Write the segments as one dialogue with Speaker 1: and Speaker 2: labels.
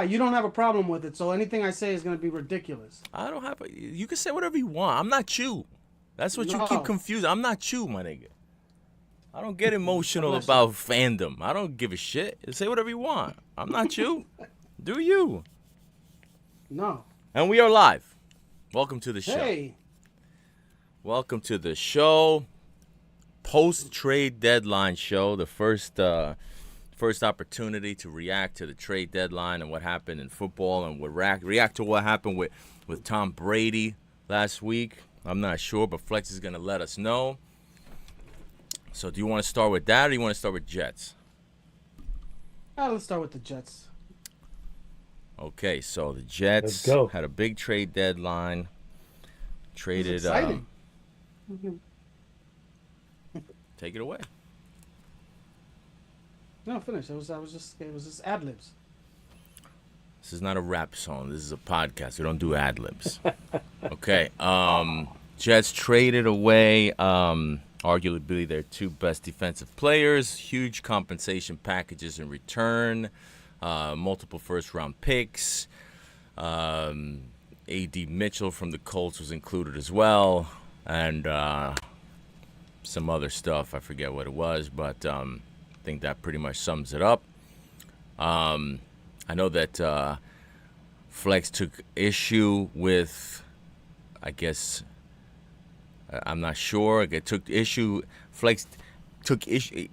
Speaker 1: You don't have a problem with it, so anything I say is going to be ridiculous.
Speaker 2: I don't have. You can say whatever you want. I'm not you. That's what you keep
Speaker 1: No.
Speaker 2: confused. I'm not you, my nigga. I don't get
Speaker 1: God
Speaker 2: emotional
Speaker 1: bless you.
Speaker 2: about fandom. I don't give a shit. Say whatever you want. I'm not you. Do you?
Speaker 1: No.
Speaker 2: And we are live. Welcome to the show.
Speaker 1: Hey.
Speaker 2: Welcome to the show. Post trade deadline show. The first opportunity to react to the trade deadline and what happened in football, and what react to what happened with Tom Brady last week. I'm not sure, but Flex is gonna let us know. So do you want to start with that, or do you want to start with Jets?
Speaker 1: Let's start with the Jets.
Speaker 2: Okay, so the
Speaker 3: Let's
Speaker 2: Jets
Speaker 3: go.
Speaker 2: had a big trade deadline.
Speaker 1: It's
Speaker 2: Traded.
Speaker 1: exciting.
Speaker 2: Take it away.
Speaker 1: No, finish. It was just ad libs.
Speaker 2: This is not a rap song. This is a podcast. We don't do ad libs. Okay. Jets traded away arguably their two best defensive players. Huge compensation packages in return. Multiple first-round picks. A.D. Mitchell from the Colts was included as well. And some other stuff. I forget what it was, but I think that pretty much sums it up. I know that Flex took issue with, I guess, I'm not sure. Flex took issue,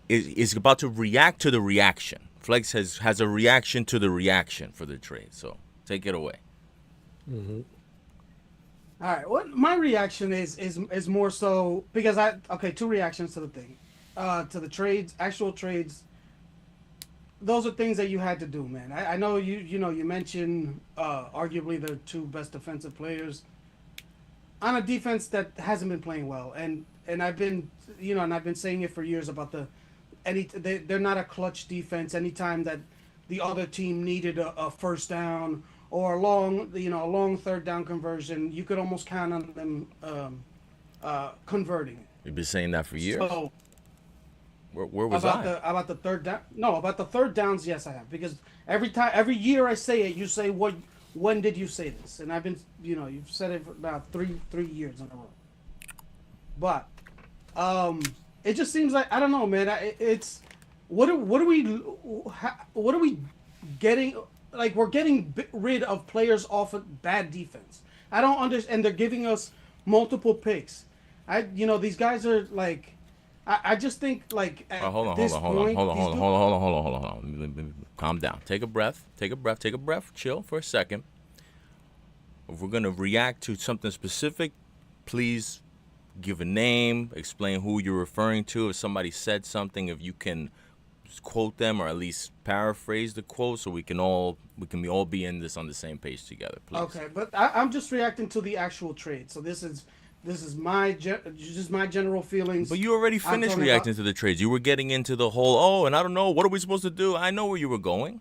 Speaker 2: is about to react to the reaction. Flex has a reaction to the reaction for the trade. So take it away.
Speaker 3: Mm-hmm.
Speaker 1: All right. What my reaction is more so because two reactions to the thing, to the trades, actual trades. Those are things that you had to do, man. I know you mentioned arguably the two best defensive players on a defense that hasn't been playing well, and I've been saying it for years about they're not a clutch defense. Anytime that the other team needed a first down or a long third down conversion, you could almost count on them converting it.
Speaker 2: You've been saying that for years.
Speaker 1: So
Speaker 2: Where was I?
Speaker 1: about the third down, no, about the third downs, yes, I have, because every year I say it, you say, what, when did you say this? And I've been, you've said it for about three years in a row. But it just seems like, I don't know, man. It's what are we getting? Like, we're getting rid of players off of bad defense. I don't understand. And they're giving us multiple picks. These guys are like, I just think like at
Speaker 2: Hold on. Calm down. Take a breath. Chill for a second. If we're gonna react to something specific, please give a name, explain who you're referring to. If somebody said something, if you can quote them or at least paraphrase the quote, so we can all be in this on the same page together, please.
Speaker 1: Okay, but I'm just reacting to the actual trade. So this is just my general feelings.
Speaker 2: But you already finished reacting to the trades. You were getting into the whole, and I don't know, what are we supposed to do? I know where you were going.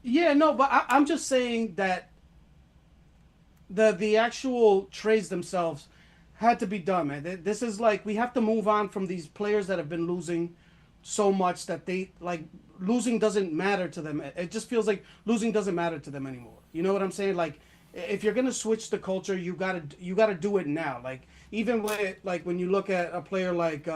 Speaker 1: Yeah, no, but I'm just saying that the actual trades themselves had to be done, man. This is like, we have to move on from these players that have been losing so much that they like losing doesn't matter to them. It just feels like losing doesn't matter to them anymore. You know what I'm saying? Like, if you're gonna switch the culture, you gotta do it now. Like, even when you look at a player like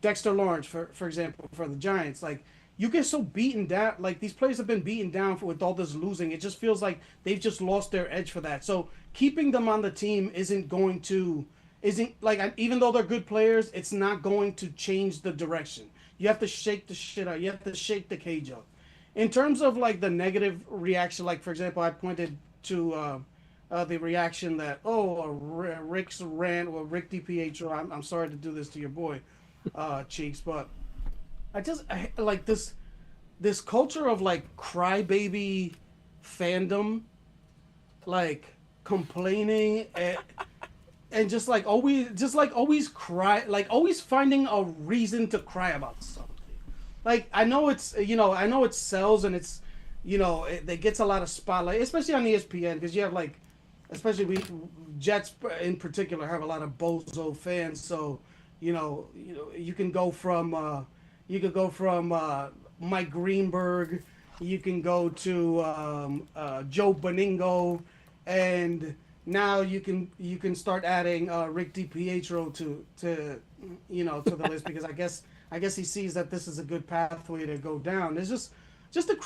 Speaker 1: Dexter Lawrence, for example, for the Giants, like, you get so beaten down. Like, these players have been beaten down with all this losing. It just feels like they've just lost their edge for that. So keeping them on the team isn't like, even though they're good players, it's not going to change the direction. You have to shake the shit out. You have to shake the cage up. In terms of like the negative reaction, like, for example, I pointed to the reaction that Rick's rant, or Rick DiPietro. I'm sorry to do this to your boy, Cheeks, but I like this culture of like crybaby fandom, like complaining and just like always cry, like always finding a reason to cry about something. Like, I know it sells, and it's, it gets a lot of spotlight, especially on ESPN, because you have like, especially Jets in particular have a lot of bozo fans. So, you can go from Mike Greenberg You can go to Joe Beningo, and now you can start adding Rick DiPietro to to the list because I guess he sees that this is a good pathway to go down. It's just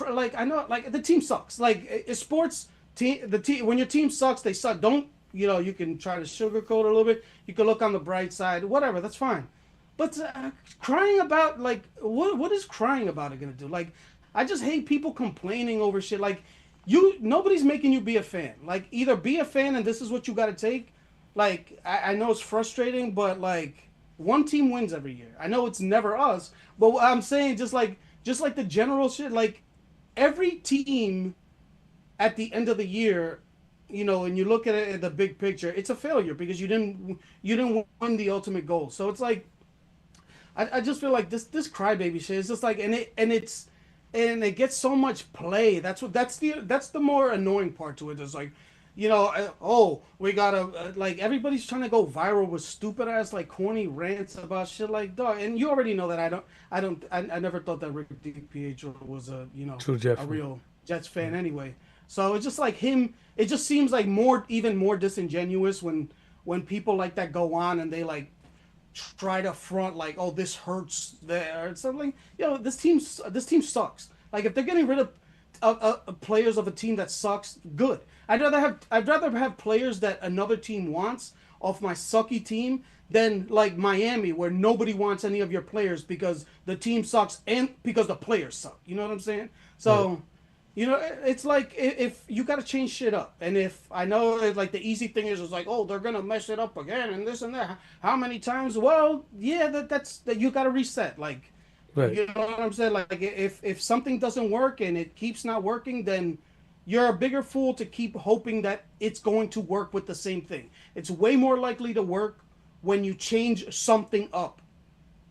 Speaker 1: like I know like the team sucks. Like sports team the team when your team sucks they suck. Don't you can try to sugarcoat it a little bit. You can look on the bright side. Whatever, that's fine. But crying about like what is crying about it gonna do? Like I just hate people complaining over shit. Like nobody's making you be a fan. Like either be a fan and this is what you got to take. Like I know it's frustrating, but like one team wins every year. I know it's never us, but what I'm saying just like the general shit. Like every team at the end of the year, and you look at it at the big picture, it's a failure because you didn't win the ultimate goal. So it's like I just feel like this crybaby shit is just like and it gets so much play. That's the more annoying part to it. It's like, oh, we gotta like everybody's trying to go viral with stupid ass like corny rants about shit like dog. And you already know that I never thought that Rick DiPietro was
Speaker 3: True Jeff.
Speaker 1: a real Jets fan anyway. So it's just like him. It just seems like even more disingenuous when people like that go on and they like try to front like, oh, this hurts there or something. This team sucks. Like if they're getting rid of players of a team that sucks, good. I'd rather have players that another team wants off my sucky team than like Miami where nobody wants any of your players because the team sucks and because the players suck. You know what I'm saying?
Speaker 3: Right.
Speaker 1: So it's like if you got to change shit up, and if I know like the easy thing is like, oh, they're gonna mess it up again and this and that. How many times? Well, yeah, that's you got to reset. Like,
Speaker 3: Right.
Speaker 1: you know what I'm saying? Like, if something doesn't work and it keeps not working, then you're a bigger fool to keep hoping that it's going to work with the same thing. It's way more likely to work when you change something up.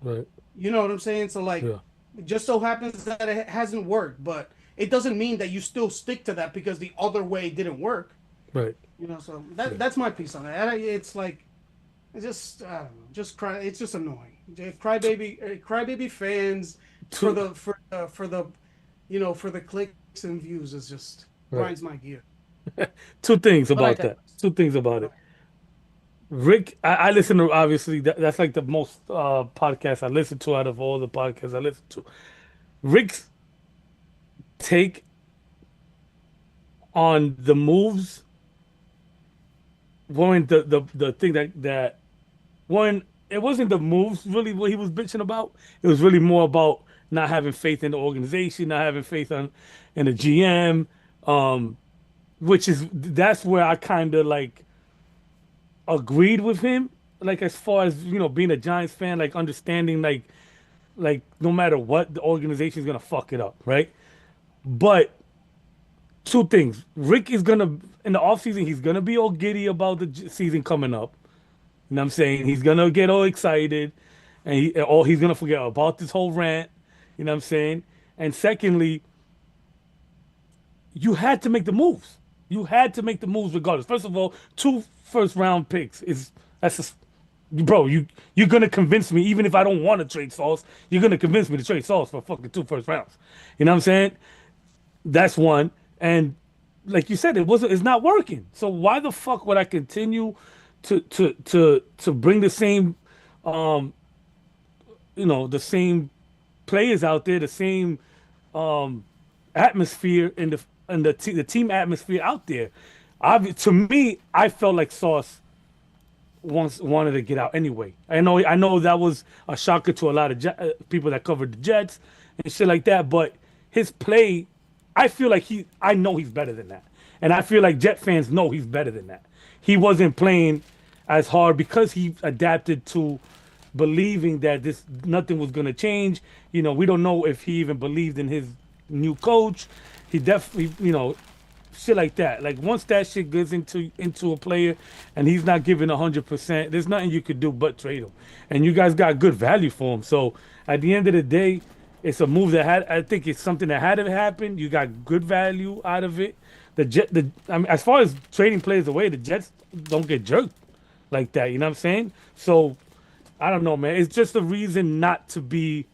Speaker 3: Right.
Speaker 1: You know what I'm saying? So like,
Speaker 3: Yeah.
Speaker 1: it just so happens that it hasn't worked, but it doesn't mean that you still stick to that because the other way didn't work.
Speaker 3: Right.
Speaker 1: So
Speaker 3: Yeah.
Speaker 1: that's my piece on that. It's like it's just I don't know, just cry. It's just annoying. Crybaby fans for
Speaker 3: Two.
Speaker 1: the clicks and views is just
Speaker 3: Right.
Speaker 1: grinds my gear.
Speaker 3: Two things
Speaker 1: But I
Speaker 3: about that.
Speaker 1: digress.
Speaker 3: Two things about it. Rick, I listen to obviously that's like the most podcasts I listen to out of all the podcasts I listen to. Rick's take on the moves weren't the thing that when it wasn't the moves really what he was bitching about. It was really more about not having faith in the organization, not having faith in the GM, um, which is that's where I kind of like agreed with him. Like as far as being a Giants fan, like understanding like no matter what, the organization is gonna fuck it up, right? But two things: Rick is gonna in the offseason, he's gonna be all giddy about the season coming up. You know what I'm saying? He's gonna get all excited, and he's gonna forget about this whole rant. You know what I'm saying? And secondly, you had to make the moves. You had to make the moves regardless. First of all, two first round picks is that's just, bro. You're gonna convince me even if I don't want to trade Sauce. You're gonna convince me to trade Sauce for fucking two first rounds. You know what I'm saying? That's one. And like you said, it's not working. So why the fuck would I continue to bring the same the same players out there, the same atmosphere in the team atmosphere out there. To me, I felt like Sauce once wanted to get out anyway. I know that was a shocker to a lot of people that covered the Jets and shit like that. But his play, I feel like I know he's better than that, and I feel like Jet fans know he's better than that. He wasn't playing as hard because he adapted to believing that this nothing was gonna change. We don't know if he even believed in his new coach. He definitely, shit like that. Like once that shit gets into a player and he's not giving 100%, there's nothing you could do but trade him. And you guys got good value for him. So at the end of the day, it's a move I think it's something that had to happen. You got good value out of it. I mean, as far as trading players away, the Jets don't get jerked like that. You know what I'm saying? So I don't know, man. It's just a reason not to be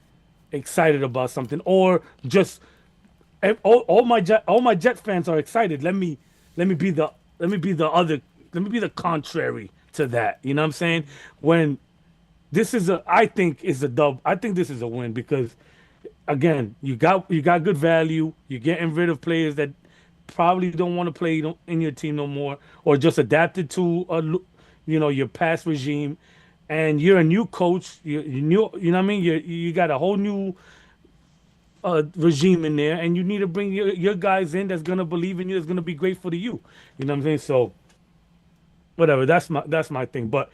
Speaker 3: excited about something or just all my Jet fans are excited. Let me be the let me be the other let me be the contrary to that. You know what I'm saying? When this is a I think is a dub. I think this is a win because again, you got good value. You're getting rid of players that probably don't want to play in your team no more, or just adapted to your past regime, and you're a new coach. You new, you know what I mean. You got a whole new regime in there, and you need to bring your guys in that's gonna believe in you. That's gonna be grateful to you. You know what I'm saying? So whatever. That's my thing. But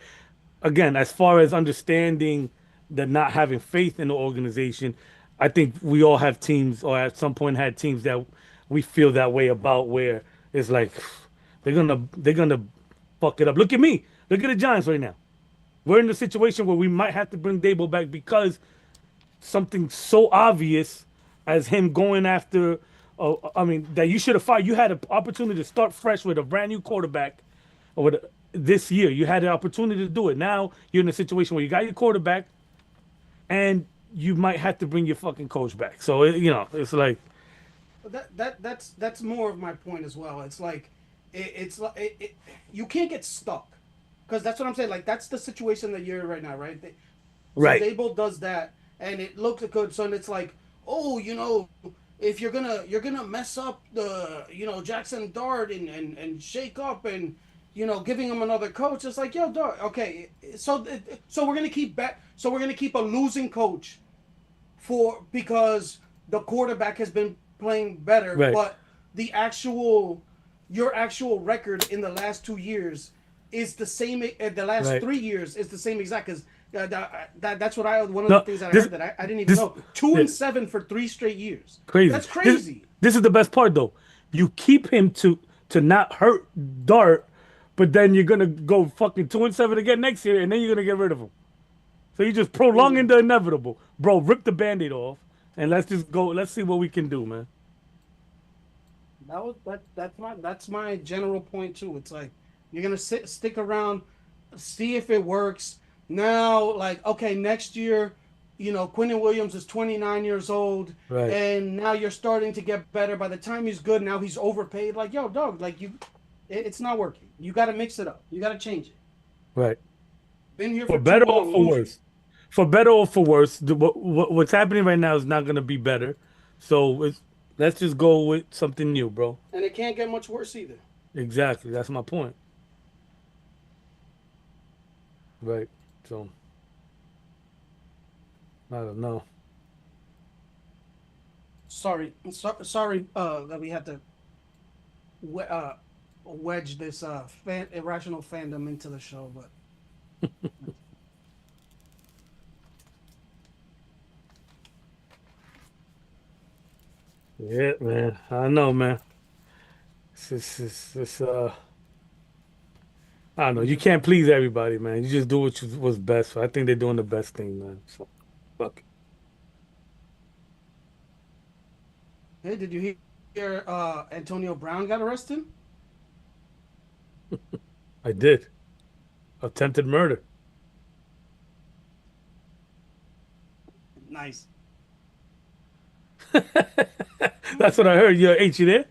Speaker 3: again, as far as understanding the not having faith in the organization, I think we all have teams, or at some point had teams that we feel that way about, where it's like they're gonna fuck it up. Look at me. Look at the Giants right now. We're in the situation where we might have to bring Dable back because something so obvious as him going after. I mean, that you should have fired. You had an opportunity to start fresh with a brand new quarterback, or this year. You had an opportunity to do it. Now you're in a situation where you got your quarterback, and you might have to bring your fucking coach back. So it's like
Speaker 1: But that's more of my point as well. It's like it's like you can't get stuck because that's what I'm saying. Like that's the situation that you're in right now, right? So
Speaker 3: right,
Speaker 1: Dable does that, and it looks good. So it's like, oh, if you're gonna mess up the Jackson Dart and shake up and giving him another coach. It's like, yo, Dart, okay. So we're gonna keep back. So we're gonna keep a losing coach because the quarterback has been playing better,
Speaker 3: right,
Speaker 1: but the actual your actual record in the last 2 years is the same. The last
Speaker 3: right.
Speaker 1: 3 years is the same exact because that's what I one of the
Speaker 3: No,
Speaker 1: things that I
Speaker 3: this
Speaker 1: heard that I didn't even
Speaker 3: this
Speaker 1: know. Two
Speaker 3: yeah,
Speaker 1: and seven for 3 straight years.
Speaker 3: crazy.
Speaker 1: That's
Speaker 3: This
Speaker 1: crazy.
Speaker 3: this is the best part though. You keep him to not hurt Dart, but then you're gonna go fucking 2-7 again next year, and then you're gonna get rid of him. So you just prolonging the inevitable, bro. Rip the band-aid off, and let's just go. Let's see what we can do, man.
Speaker 1: That's my general point too. It's like you're gonna stick around, see if it works. Now, like okay, next year, Quentin Williams is 29 years old,
Speaker 3: Right,
Speaker 1: and now you're starting to get better. By the time he's good, now he's overpaid. Like yo, dog, like it's not working. You got to mix it up. You got to change it.
Speaker 3: right.
Speaker 1: Been here
Speaker 3: For
Speaker 1: for too
Speaker 3: better or
Speaker 1: long,
Speaker 3: for
Speaker 1: losing.
Speaker 3: worse. For better or for worse, what's happening right now is not gonna be better. So let's just go with something new, bro.
Speaker 1: And it can't get much worse either.
Speaker 3: Exactly. That's my point. Right. So I don't know.
Speaker 1: Sorry that we had to wedge this irrational fandom into the show, but
Speaker 3: Yeah, man. I know, man. It's I don't know.
Speaker 1: we
Speaker 3: You
Speaker 1: just
Speaker 3: can't please everybody, man. You just do what's best. I think they're doing the best thing, man. So fuck it.
Speaker 1: hey, did you hear Antonio Brown got arrested?
Speaker 3: I did. Attempted murder.
Speaker 1: Nice.
Speaker 3: That's what I heard. Yo, ain't you there?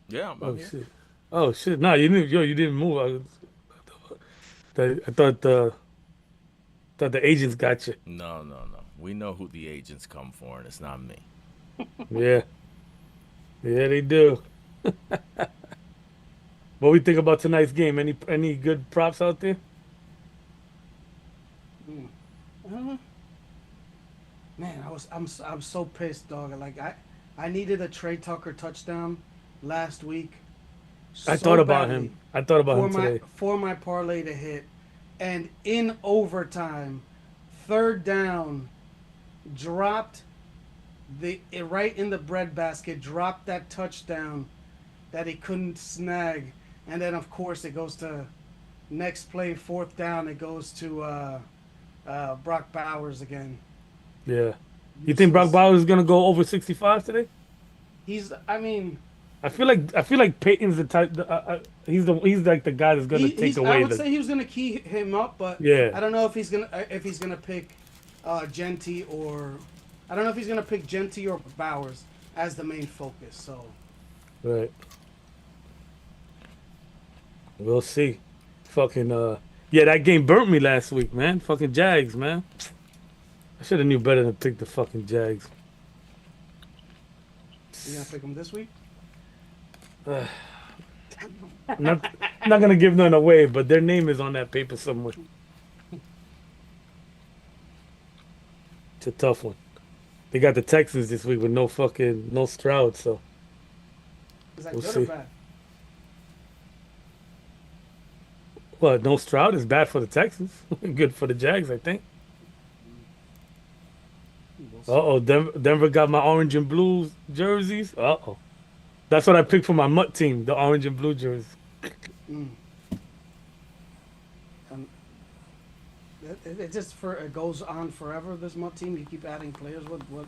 Speaker 2: Yeah, I'm
Speaker 3: Oh
Speaker 2: here.
Speaker 3: shit. Oh shit. Nah, you didn't. Yo, you didn't move. I thought the agents got you.
Speaker 2: No, no, no. We know who the agents come for, and it's not me.
Speaker 3: Yeah, yeah, they do. What we think about tonight's game? Any good props out there?
Speaker 1: Mm. Uh, Man, I'm so pissed, dog. Like I needed a Trey Tucker touchdown last week
Speaker 3: I thought
Speaker 1: so
Speaker 3: about him.
Speaker 1: badly
Speaker 3: I thought about
Speaker 1: for
Speaker 3: him
Speaker 1: my
Speaker 3: today.
Speaker 1: for my parlay to hit, and in overtime, third down, dropped right in the breadbasket, dropped that touchdown that he couldn't snag, and then of course it goes to next play, fourth down, it goes to Brock Bowers again.
Speaker 3: Yeah. You think Brock
Speaker 1: Useless.
Speaker 3: Bowers is gonna go over 65 today?
Speaker 1: I mean,
Speaker 3: I feel like Peyton's the type. He's like the guy that's gonna take
Speaker 1: I
Speaker 3: away
Speaker 1: would
Speaker 3: the.
Speaker 1: say he was gonna key him up, but
Speaker 3: Yeah.
Speaker 1: I don't know if he's gonna pick Genty or I don't know if he's gonna pick Genty or Bowers. as the main focus. So
Speaker 3: Right. We'll see. Fucking yeah, that game burnt me last week, man. Fucking Jags, man. I should have knew better than pick the fucking Jags.
Speaker 1: you're gonna pick them this week.
Speaker 3: I'm not not gonna give none away, but their name is on that paper somewhere. It's a tough one. They got the Texans this week with no Stroud, so
Speaker 1: Is that
Speaker 3: we'll
Speaker 1: good or
Speaker 3: see.
Speaker 1: bad?
Speaker 3: Well, no Stroud is bad for the Texans. Good for the Jags, I think.
Speaker 1: We'll see.
Speaker 3: Uh-oh, Denver got my orange and blue jerseys. Uh-oh. That's what I picked for my Mutt team, the orange and blue jersey.
Speaker 1: Mm. Um, it just it goes on forever. This month team, you keep adding players. What?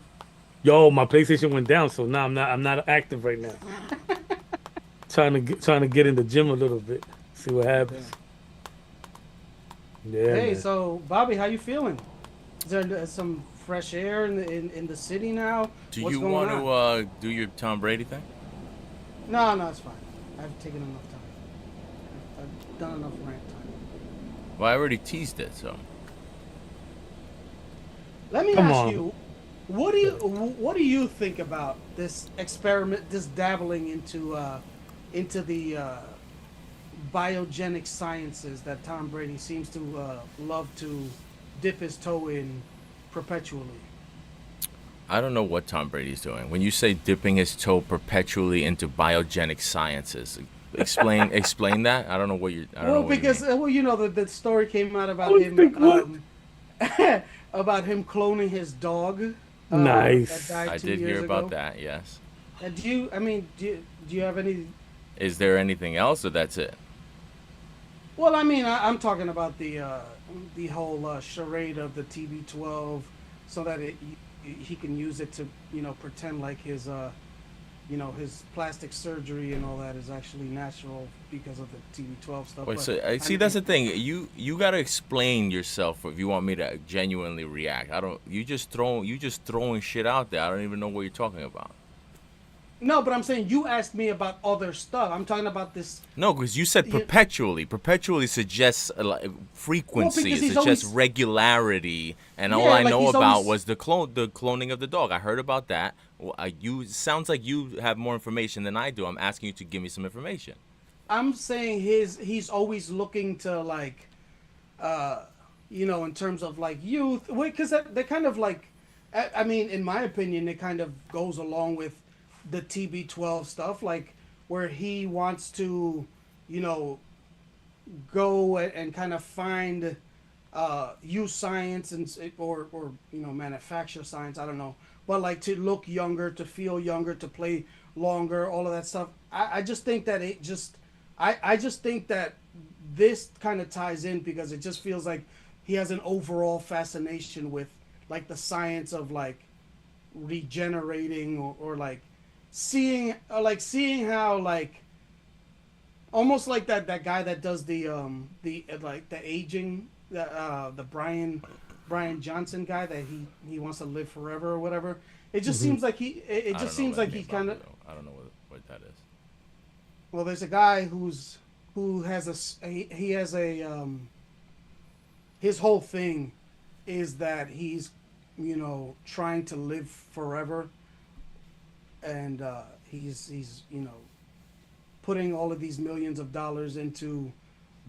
Speaker 3: Yo, my PlayStation went down, so now I'm not active right now. Trying to get in the gym a little bit. See what happens.
Speaker 1: Damn.
Speaker 3: Yeah,
Speaker 1: Hey,
Speaker 3: man.
Speaker 1: so Bobby, how you feeling? Is there some fresh air in the city now?
Speaker 2: Do
Speaker 1: What's
Speaker 2: you
Speaker 1: going
Speaker 2: want
Speaker 1: on?
Speaker 2: to do your Tom Brady thing?
Speaker 1: No, no, it's fine. I've taken enough time. I've done enough rant time.
Speaker 2: Well, I already teased it, so.
Speaker 1: Let me
Speaker 3: Come
Speaker 1: ask
Speaker 3: on.
Speaker 1: you, what do you think about this experiment, this dabbling into the biogenic sciences that Tom Brady seems to love to dip his toe in perpetually?
Speaker 2: I don't know what Tom Brady's doing. When you say dipping his toe perpetually into biogenic sciences, explain that. I don't know
Speaker 1: Well,
Speaker 2: what you
Speaker 1: because
Speaker 2: mean.
Speaker 1: the story came out
Speaker 3: I
Speaker 1: about
Speaker 3: was
Speaker 1: him
Speaker 3: think what?
Speaker 1: about him cloning his dog that
Speaker 3: Nice.
Speaker 1: died
Speaker 2: I
Speaker 1: two
Speaker 2: did hear
Speaker 1: years
Speaker 2: about
Speaker 1: ago.
Speaker 2: that. Yes.
Speaker 1: Do you have any?
Speaker 2: Is there anything else, or that's it?
Speaker 1: Well, I mean, I'm talking about the whole charade of the TB12, so that he can use it to pretend like his plastic surgery and all that is actually natural because of the TB12 stuff.
Speaker 2: Wait,
Speaker 1: But
Speaker 2: so
Speaker 1: I
Speaker 2: see, that's
Speaker 1: mean,
Speaker 2: the thing. You gotta explain yourself if you want me to genuinely react. I don't. You just throwing shit out there. I don't even know what you're talking about.
Speaker 1: no, but I'm saying you asked me about other stuff. I'm talking about this.
Speaker 2: No, because you said
Speaker 1: You,
Speaker 2: perpetually. Perpetually suggests like,
Speaker 1: well,
Speaker 2: frequency.
Speaker 1: because
Speaker 2: It
Speaker 1: he's
Speaker 2: suggests
Speaker 1: always
Speaker 2: regularity. And all
Speaker 1: yeah,
Speaker 2: I
Speaker 1: like
Speaker 2: know
Speaker 1: he's
Speaker 2: about
Speaker 1: always
Speaker 2: was the cloning of the dog. I heard about that. Well, you sounds like you have more information than I do. I'm asking you to give me some information.
Speaker 1: I'm saying he's always looking to like uh in terms of like youth because they're kind of like I mean in my opinion it kind of goes along with the TB12 stuff like where he wants to you know go and kind of find use science and or manufacture science, I don't know, but like to look younger, to feel younger, to play longer, all of that stuff. I just think that I just think that this kind of ties in because it just feels like he has an overall fascination with like the science of like regenerating or like seeing how like almost like that guy that does the like the aging the Brian Johnson guy that he wants to live forever or whatever. It just
Speaker 3: Hmm.
Speaker 1: seems like it
Speaker 2: I
Speaker 1: just
Speaker 2: don't know
Speaker 1: seems
Speaker 2: what I
Speaker 1: like
Speaker 2: mean,
Speaker 1: he's kind
Speaker 2: Bobby.
Speaker 1: of
Speaker 2: Though I don't know what that is.
Speaker 1: well. There's a guy who has he has a his whole thing is that he's trying to live forever and he's putting all of these millions of dollars into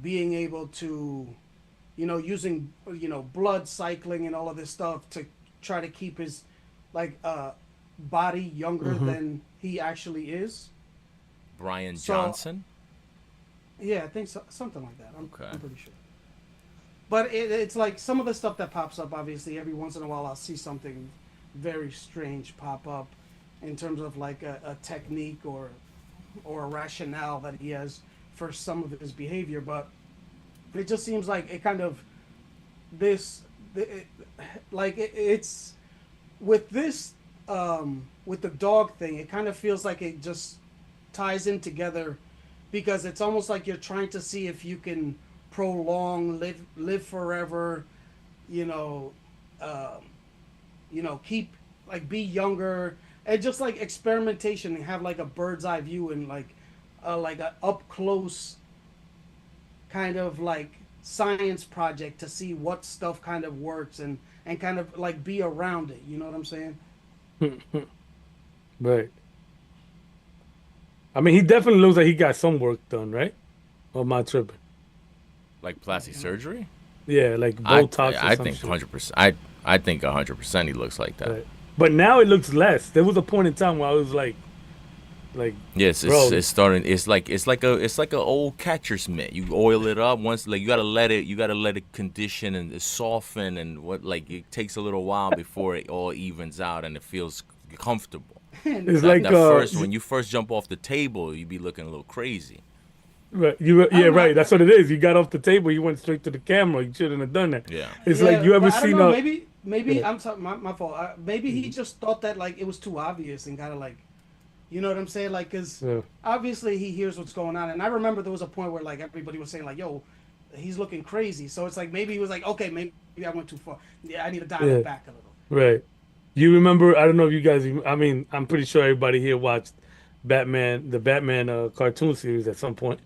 Speaker 1: being able to using blood cycling and all of this stuff to try to keep his like body younger
Speaker 3: Hmm.
Speaker 1: than he actually is.
Speaker 2: Brian
Speaker 1: So
Speaker 2: Johnson.
Speaker 1: yeah, I think so, something like that. I'm
Speaker 2: Okay.
Speaker 1: I'm pretty sure. But it's like some of the stuff that pops up. Obviously, every once in a while, I'll see something very strange pop up in terms of like a technique or a rationale that he has for some of his behavior. But it just seems like it kind of this it, like it's with this with the dog thing. It kind of feels like it just ties in together because it's almost like you're trying to see if you can prolong live forever, you know um, keep like be younger and just like experimentation and have like a bird's eye view and like a up close kind of like science project to see what stuff kind of works and kind of like be around it. You know what I'm saying?
Speaker 3: Right. I mean, he definitely looks like he got some work done, right? Or am I tripping?
Speaker 2: Like plastic surgery.
Speaker 3: Yeah, like
Speaker 2: I
Speaker 3: Botox or
Speaker 2: I
Speaker 3: some
Speaker 2: think
Speaker 3: shit.
Speaker 2: 100%. I think 100% he looks like that.
Speaker 3: Right. But now it looks less. There was a point in time where I was like,
Speaker 2: Yes,
Speaker 3: bro,
Speaker 2: it's starting. It's like a old catcher's mitt. You oil it up once, like you gotta let it condition and soften and what like it takes a little while before it all evens out and it feels comfortable.
Speaker 3: it's
Speaker 1: And
Speaker 2: That
Speaker 3: like
Speaker 2: that first when you first jump off the table, you be looking a little crazy.
Speaker 3: right,
Speaker 1: I
Speaker 3: yeah,
Speaker 1: don't know.
Speaker 3: right. That's what it is. You got off the table, you went straight to the camera. You shouldn't have done that.
Speaker 2: Yeah.
Speaker 3: It's like
Speaker 1: Yeah,
Speaker 3: you ever
Speaker 1: but I don't
Speaker 3: seen
Speaker 1: know.
Speaker 3: a
Speaker 1: Maybe
Speaker 3: yeah,
Speaker 1: I'm sorry, my fault. Maybe he just thought that like it was too obvious and kind of like, you know what I'm saying? Like, cause
Speaker 3: yeah,
Speaker 1: obviously he hears what's going on, and I remember there was a point where like everybody was saying like, "Yo, he's looking crazy." So it's like maybe he was like, "Okay, maybe I went too far. Yeah, I need to dial
Speaker 3: yeah,
Speaker 1: it back a little."
Speaker 3: right. You remember? I don't know if you guys. I mean, I'm pretty sure everybody here watched Batman, the Batman cartoon series at some point.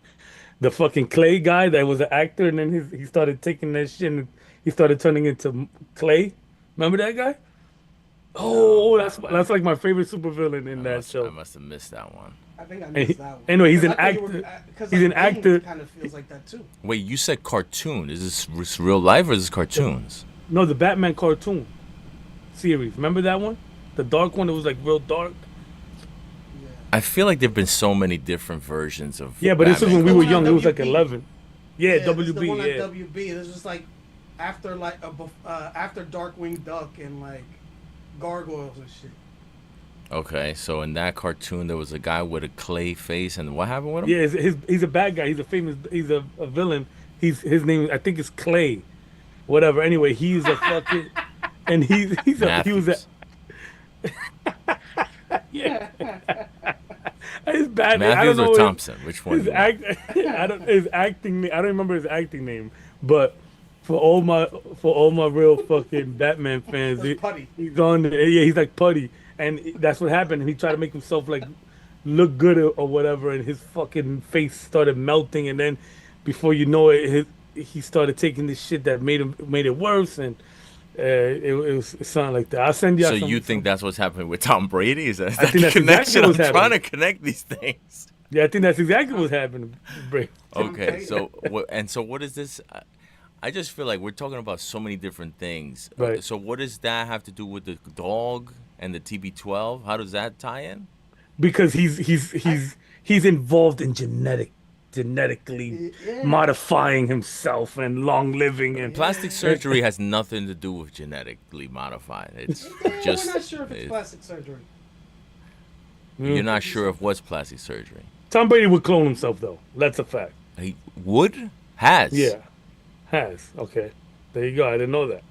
Speaker 3: The fucking clay guy that was an actor, and then he started taking that shit and he started turning into clay. Remember that guy?
Speaker 2: No,
Speaker 3: Oh,
Speaker 2: I
Speaker 3: that's like my favorite supervillain in
Speaker 2: I
Speaker 3: that
Speaker 2: must I
Speaker 3: show.
Speaker 2: must have missed that one.
Speaker 1: I think I
Speaker 3: And
Speaker 1: missed that one
Speaker 3: anyway, he's
Speaker 1: because
Speaker 3: an
Speaker 1: I thought you were
Speaker 3: actor.
Speaker 1: because
Speaker 3: He's an
Speaker 1: like Bane
Speaker 3: actor.
Speaker 1: kind of feels like that too.
Speaker 2: Wait, you said cartoon? Is this real life or is this
Speaker 3: The,
Speaker 2: cartoons?
Speaker 3: no, the Batman cartoon series. Remember that one? The dark one. It was like real dark.
Speaker 1: Yeah,
Speaker 2: I feel like there've been so many different versions of
Speaker 3: Yeah, but this was
Speaker 2: Batman
Speaker 1: this is
Speaker 3: when we
Speaker 1: the
Speaker 3: were
Speaker 1: one on
Speaker 3: young. It was
Speaker 2: cartoons.
Speaker 3: like
Speaker 1: WB.
Speaker 3: 11. Yeah,
Speaker 1: Yeah, this is the
Speaker 3: WB.
Speaker 1: one on
Speaker 3: Yeah,
Speaker 1: WB. This was like after after Darkwing Duck and like gargoyles and shit.
Speaker 2: Okay, so in that cartoon there was a guy with a clay face, and what happened with him?
Speaker 3: yeah. He's a bad guy. He's a famous. He's a villain. His name. I think is Clay. Whatever. Anyway, he's a fucking. And he was a
Speaker 2: Matthews.
Speaker 3: yeah. His bad name. I don't
Speaker 2: Matthews or
Speaker 3: know
Speaker 2: Thompson? Which one
Speaker 3: his
Speaker 2: do you want?
Speaker 3: act. I don't his acting. I don't remember his acting name, but for all my real fucking Batman fans,
Speaker 1: That's Putty.
Speaker 3: he's on. Yeah, he's like Putty, and that's what happened. He tried to make himself like look good or whatever, and his fucking face started melting, and then before you know it, he started taking this shit that made it worse, and it sounded like that. I'll send you
Speaker 2: So
Speaker 3: out
Speaker 2: you think
Speaker 3: some.
Speaker 2: that's what's happening with Tom Brady? Is
Speaker 3: I
Speaker 2: that
Speaker 3: think
Speaker 2: the
Speaker 3: that's exactly
Speaker 2: connection?
Speaker 3: what's
Speaker 2: I'm trying
Speaker 3: happening.
Speaker 2: to connect these things.
Speaker 3: Yeah, I think that's exactly what's happening. Bray.
Speaker 1: Tom
Speaker 2: Okay,
Speaker 1: Brady.
Speaker 2: so what is this? I just feel like we're talking about so many different things.
Speaker 3: Right.
Speaker 2: So what does that have to do with the dog and the TB12? How does that tie in?
Speaker 3: Because
Speaker 1: I
Speaker 3: he's involved in genetically
Speaker 1: yeah
Speaker 3: modifying himself and long living and
Speaker 2: Plastic
Speaker 1: yeah.
Speaker 2: surgery has nothing to do with genetically modified. It's
Speaker 1: We're
Speaker 2: just
Speaker 1: not sure if it's plastic surgery.
Speaker 2: you're
Speaker 3: Mm.
Speaker 2: not
Speaker 1: Could be
Speaker 2: sure of
Speaker 1: something.
Speaker 2: what's plastic surgery.
Speaker 3: Tom Brady would clone himself though. That's a fact.
Speaker 2: He would has
Speaker 3: Yeah, has okay. There you go. I didn't know that.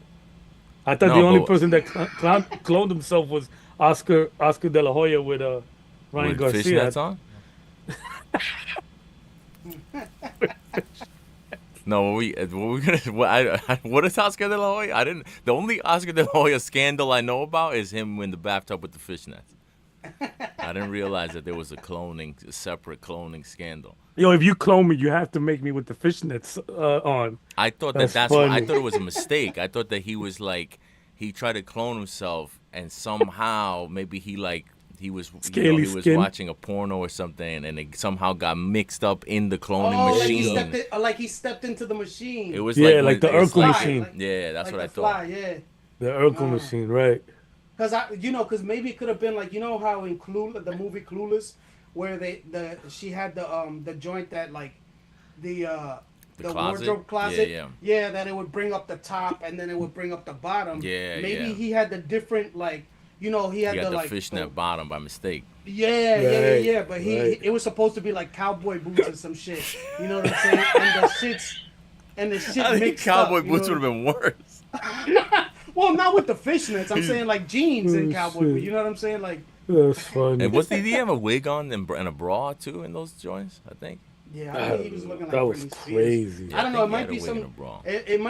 Speaker 3: I thought the
Speaker 2: no,
Speaker 3: only
Speaker 2: but
Speaker 3: person that cloned himself was Oscar De La Hoya with Ryan
Speaker 2: with
Speaker 3: Garcia.
Speaker 2: fishnets on. No, what we gonna? What is Oscar De La Hoya? I didn't. The only Oscar De La Hoya scandal I know about is him in the bathtub with the fishnets. I didn't realize that there was a separate cloning scandal.
Speaker 3: Yo, if you clone me, you have to make me with the fishnets on.
Speaker 2: I thought
Speaker 3: That's
Speaker 2: that's what I
Speaker 3: funny.
Speaker 2: thought it was a mistake. I thought that he was like he tried to clone himself and somehow maybe he
Speaker 3: Scaly
Speaker 2: was
Speaker 3: skin.
Speaker 2: watching a porno or something and it somehow got mixed up in the cloning
Speaker 1: Oh,
Speaker 2: machine.
Speaker 1: like he stepped into the machine.
Speaker 2: It was
Speaker 3: Yeah,
Speaker 2: like
Speaker 3: like the
Speaker 2: it's
Speaker 3: Urkel
Speaker 2: like
Speaker 3: machine.
Speaker 2: yeah, that's
Speaker 1: like
Speaker 2: what I
Speaker 1: the
Speaker 2: thought.
Speaker 1: fly, yeah.
Speaker 3: The Urkel
Speaker 1: Ah.
Speaker 3: machine, right?
Speaker 1: Because maybe it could have been like how in the movie Clueless, where she had the joint that like the
Speaker 2: The
Speaker 1: the
Speaker 2: closet?
Speaker 1: wardrobe closet,
Speaker 2: Yeah.
Speaker 1: that it would bring up the top and then it would bring up the bottom.
Speaker 2: Yeah,
Speaker 1: maybe
Speaker 2: yeah.
Speaker 1: he had the different like he had
Speaker 2: You got
Speaker 1: the
Speaker 2: the
Speaker 1: like
Speaker 2: fishnet bottom by mistake.
Speaker 3: Right,
Speaker 1: yeah. But
Speaker 3: right.
Speaker 1: it was supposed to be like cowboy boots or some shit. You know what I'm saying? And the shit
Speaker 2: I think
Speaker 1: mixed
Speaker 2: cowboy
Speaker 1: up.
Speaker 2: boots would have been worse.
Speaker 1: Well, not with the fishnets. I'm saying like jeans and
Speaker 3: Oh,
Speaker 1: cowboy
Speaker 3: shit.
Speaker 1: boots. You know what I'm saying? Like,
Speaker 3: That's funny.
Speaker 2: And did he have a wig on and a bra too in those joints? I think.
Speaker 1: yeah, I think he was looking like
Speaker 3: That was
Speaker 1: Britney Spears.
Speaker 3: crazy.
Speaker 2: Yeah,
Speaker 1: I don't know. It
Speaker 2: think he
Speaker 1: might
Speaker 2: had a
Speaker 1: be
Speaker 2: wig and a
Speaker 1: some.
Speaker 2: bra.
Speaker 1: It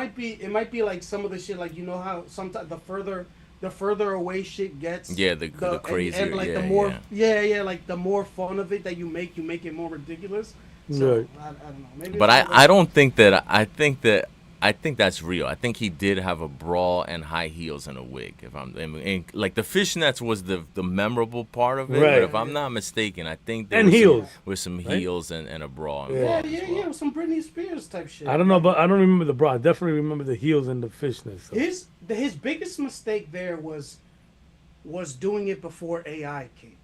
Speaker 1: might be like some of the shit. Like how sometimes the further the further away shit gets.
Speaker 2: Yeah, the crazier.
Speaker 1: and like
Speaker 2: yeah,
Speaker 1: the more like the more fun of it that you make it more ridiculous. So
Speaker 3: Right.
Speaker 1: I don't know. Maybe
Speaker 2: But
Speaker 1: it's all
Speaker 2: I
Speaker 1: about-
Speaker 2: don't think that I think that's real. I think he did have a bra and high heels and a wig. If and like the fishnets was the memorable part of it. But
Speaker 3: Right.
Speaker 2: if I'm not mistaken, I think there
Speaker 3: And
Speaker 2: was
Speaker 3: heels,
Speaker 2: with some
Speaker 3: right?
Speaker 2: heels and a bra.
Speaker 3: Yeah.
Speaker 2: Involved
Speaker 1: yeah,
Speaker 2: as well.
Speaker 1: yeah, some Britney Spears type shit.
Speaker 3: I don't know, but I don't remember the bra. I definitely remember the heels and the fishnets. So.
Speaker 1: His biggest mistake there was doing it before AI came,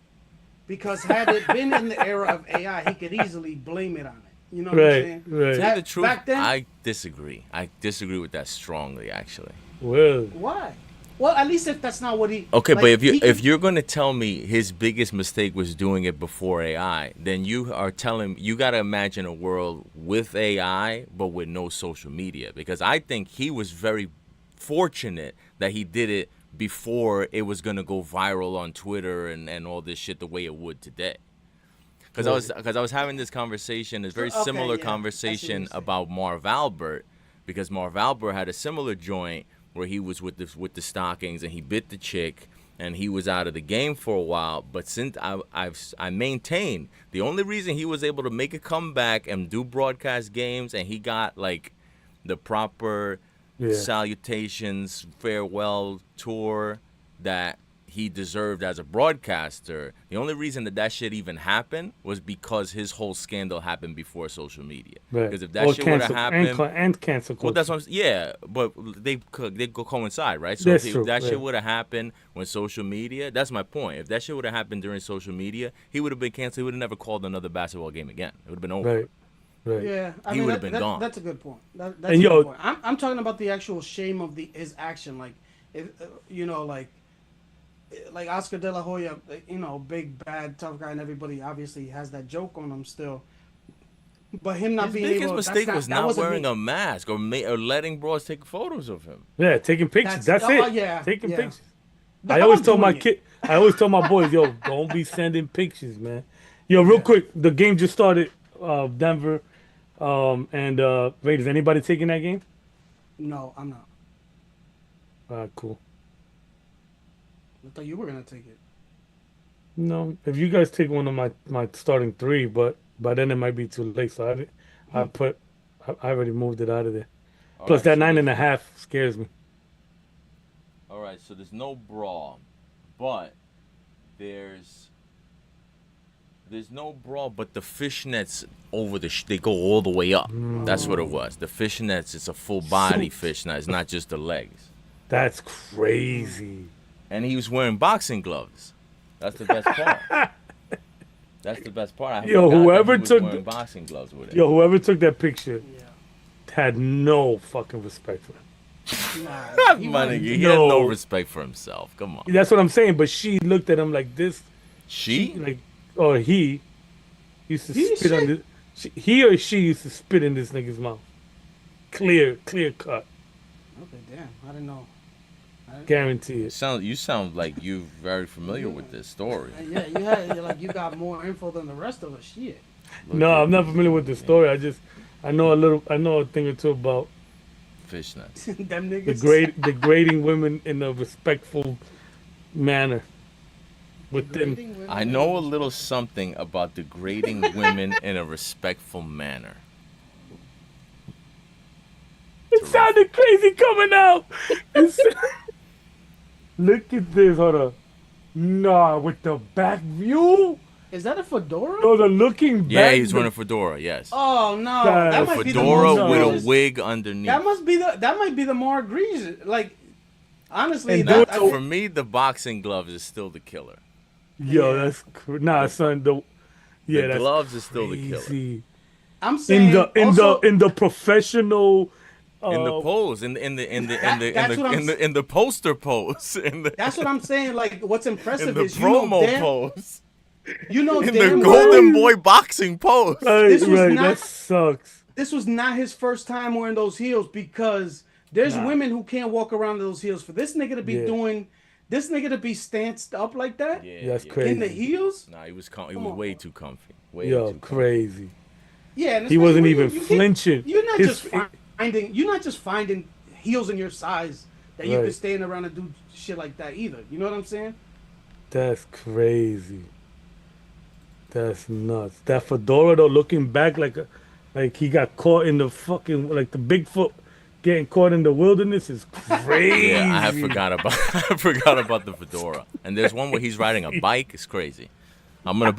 Speaker 1: because had it been in the era of AI, he could easily blame it on it. You know what I'm
Speaker 3: Right,
Speaker 1: saying?
Speaker 3: right.
Speaker 2: To tell you the truth,
Speaker 1: Back then,
Speaker 2: I disagree. I disagree with that strongly, actually.
Speaker 3: Well,
Speaker 1: why? Well, at least if that's not what he.
Speaker 2: Okay,
Speaker 1: like,
Speaker 2: but if
Speaker 1: he could-
Speaker 2: you're gonna tell me his biggest mistake was doing it before AI, then you are telling you got to imagine a world with AI but with no social media. Because I think he was very fortunate that he did it before it was gonna go viral on Twitter and all this shit the way it would today. Because I was having this conversation, this very
Speaker 1: Okay,
Speaker 2: similar
Speaker 1: yeah, I see what
Speaker 2: conversation
Speaker 1: you're saying.
Speaker 2: about Marv Albert, because Marv Albert had a similar joint where he was with the stockings and he bit the chick and he was out of the game for a while. But since I maintain the only reason he was able to make a comeback and do broadcast games and he got like the proper
Speaker 3: Yeah.
Speaker 2: salutations farewell tour that he deserved as a broadcaster. The only reason that shit even happened was because his whole scandal happened before social media.
Speaker 3: right.
Speaker 2: Because if that
Speaker 3: Or
Speaker 2: shit would have
Speaker 3: cancel-
Speaker 2: happened,
Speaker 3: and cancel culture.
Speaker 2: well, that's what yeah, but they go coincide, right? So
Speaker 3: That's
Speaker 2: if
Speaker 3: true,
Speaker 2: that shit
Speaker 3: right.
Speaker 2: would have happened when social media, that's my point. If that shit would have happened during social media, he would have been canceled. He would have never called another basketball game again. It would have been over.
Speaker 3: Right. Right.
Speaker 1: Yeah, I
Speaker 2: He
Speaker 1: mean,
Speaker 2: would've been gone.
Speaker 1: That's a good point. That's
Speaker 3: And
Speaker 1: a
Speaker 3: yo-
Speaker 1: good point. I'm talking about the actual shame of his action. Like, if like Oscar De La Hoya, big bad tough guy, and everybody obviously has that joke on him still. But him not
Speaker 2: His
Speaker 1: being
Speaker 2: biggest
Speaker 1: able,
Speaker 2: mistake was
Speaker 1: that
Speaker 2: not
Speaker 1: wasn't
Speaker 2: wearing
Speaker 1: me.
Speaker 2: a mask or letting bros take photos of him.
Speaker 3: Yeah, taking pictures. That's
Speaker 1: oh,
Speaker 3: it.
Speaker 1: yeah,
Speaker 3: Taking
Speaker 1: yeah.
Speaker 3: pictures.
Speaker 1: But
Speaker 3: I
Speaker 1: how
Speaker 3: always
Speaker 1: about
Speaker 3: tell my
Speaker 1: doing it?
Speaker 3: kid. I always tell my boys, yo, don't be sending pictures, man. Yo, real quick, the game just started. Denver, and Raiders. Anybody taking that game?
Speaker 1: No, I'm not.
Speaker 3: Cool.
Speaker 1: I thought you were gonna take it.
Speaker 3: No, if you guys take one of my starting three, but by then it might be too late. So I already moved it out of there. Plus that 9.5 scares me.
Speaker 2: All right, so there's no brawl, but there's no brawl, but the fishnets over they go all the way up. That's what it was. The fishnets, it's a full body fishnet. It's not just the legs.
Speaker 3: That's crazy.
Speaker 2: And he was wearing boxing gloves. That's the best part. That's the best part. I
Speaker 3: Yo,
Speaker 2: forgot that
Speaker 3: whoever
Speaker 2: he was
Speaker 3: took
Speaker 2: wearing boxing gloves with it.
Speaker 3: Yo, whoever took that picture
Speaker 1: Yeah.
Speaker 3: had no fucking respect for him.
Speaker 1: Nah,
Speaker 2: My nigga, he
Speaker 3: No.
Speaker 2: had no respect for himself. Come on.
Speaker 3: That's what I'm saying. But she looked at him like this.
Speaker 2: She?
Speaker 3: Like, or he used to
Speaker 1: He
Speaker 3: spit on
Speaker 1: shit.
Speaker 3: he or she used to spit in this nigga's mouth. Clear cut.
Speaker 1: Okay, damn. I didn't know.
Speaker 3: Guarantee it.
Speaker 2: You sound like you're very familiar with this story.
Speaker 1: Yeah, you got more info than the rest of us. Shit.
Speaker 3: No, I'm not familiar with the story. I know a thing or two about
Speaker 2: Fishnets.
Speaker 1: Them niggas.
Speaker 3: degrading women in a respectful manner. Within
Speaker 1: Degrading women.
Speaker 2: I know a little something about degrading women in a respectful manner.
Speaker 3: it sounded crazy coming out. Look at this, hold up. Nah, with the back view?
Speaker 1: Is that a fedora?
Speaker 3: No, the looking back.
Speaker 2: Yeah, he's wearing a fedora. Yes,
Speaker 1: Oh no,
Speaker 3: That-
Speaker 1: that
Speaker 2: a
Speaker 1: might be the
Speaker 2: fedora
Speaker 1: most
Speaker 2: with a
Speaker 1: egregious-
Speaker 2: wig underneath.
Speaker 1: That might be the more egregious. Like, honestly,
Speaker 3: And
Speaker 1: that,
Speaker 3: do it
Speaker 2: For me, the boxing gloves is still the killer.
Speaker 3: Yo,
Speaker 1: Yeah.
Speaker 3: that's nah, son. Yeah,
Speaker 2: The
Speaker 3: that's
Speaker 2: gloves is still the killer.
Speaker 3: crazy.
Speaker 1: I'm saying
Speaker 3: In the professional.
Speaker 2: In the pose, in the poster pose,
Speaker 1: That's what I'm saying. Like, what's impressive
Speaker 2: in the
Speaker 1: is
Speaker 2: promo pose,
Speaker 1: you know
Speaker 2: in the
Speaker 1: damn
Speaker 2: Golden
Speaker 1: well
Speaker 2: Boy boxing pose.
Speaker 3: Right,
Speaker 1: This was
Speaker 3: right,
Speaker 1: not-
Speaker 3: that sucks.
Speaker 1: this was not his first time wearing those heels, because there's
Speaker 3: Nah.
Speaker 1: women who can't walk around in those heels. For this nigga to be
Speaker 3: Yeah.
Speaker 1: this nigga to be stanced up like that
Speaker 3: That's
Speaker 1: in
Speaker 3: crazy.
Speaker 1: the heels.
Speaker 2: Nah, he was
Speaker 1: on.
Speaker 2: way too comfy. Way
Speaker 3: Yo,
Speaker 2: too
Speaker 3: crazy.
Speaker 1: Yeah, and
Speaker 3: He wasn't
Speaker 1: especially
Speaker 3: even
Speaker 1: when
Speaker 3: flinching.
Speaker 1: You're not
Speaker 3: His
Speaker 1: just finding. You're not just finding heels in your size that you could
Speaker 3: Right.
Speaker 1: stand around and do shit like that either. You know what I'm saying?
Speaker 3: That's crazy. That's nuts. That fedora though, looking back like he got caught in the fucking like the Bigfoot getting caught in the wilderness is
Speaker 2: Yeah, I have
Speaker 3: crazy.
Speaker 2: forgot about I forgot about the fedora. And there's one where he's riding a bike. It's crazy. I'm gonna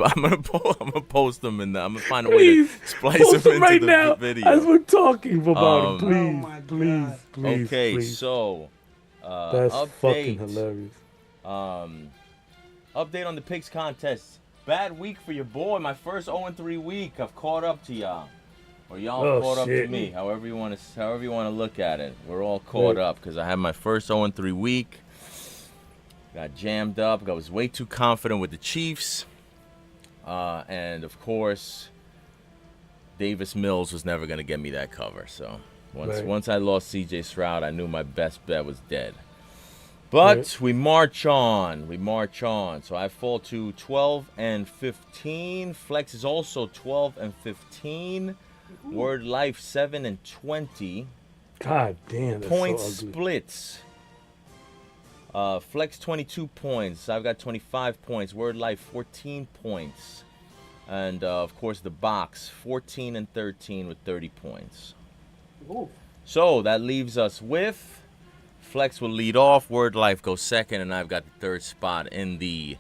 Speaker 2: post them and I'm gonna find a way to
Speaker 3: Please
Speaker 2: splice
Speaker 3: post
Speaker 2: them
Speaker 3: him
Speaker 2: into
Speaker 3: right
Speaker 2: the
Speaker 3: now as
Speaker 2: video.
Speaker 3: we're talking about him.
Speaker 2: Um,
Speaker 1: Oh
Speaker 3: Please,
Speaker 1: my
Speaker 3: please,
Speaker 1: god.
Speaker 3: please,
Speaker 2: okay,
Speaker 3: please.
Speaker 2: so
Speaker 3: That's fucking
Speaker 2: update.
Speaker 3: hilarious.
Speaker 2: Um, update on the picks contest. Bad week for your boy. My first 0-3 week. I've caught up to y'all, or y'all have
Speaker 3: Oh
Speaker 2: caught up to
Speaker 3: shit.
Speaker 2: me. However you want to look at it. We're all caught
Speaker 3: Right.
Speaker 2: up because I had my first 0-3 week. Got jammed up. I was way too confident with the Chiefs, and of course, Davis Mills was never gonna get me that cover. So
Speaker 3: Right.
Speaker 2: once I lost C.J. Stroud, I knew my best bet was dead.
Speaker 3: Right.
Speaker 2: But we march on. We march on. So I fall to 12 and 15. Flex is also 12 and 15. Word Life 7 and 20.
Speaker 3: God damn, that's
Speaker 2: Point
Speaker 3: so ugly.
Speaker 2: splits. Flex 22 points. I've got 25 points. Word Life 14 points. And of course the box 14 and 13 with 30 points.
Speaker 1: Ooh.
Speaker 2: So that leaves us with Flex will lead off, Word Life goes second, and I've got the third spot in the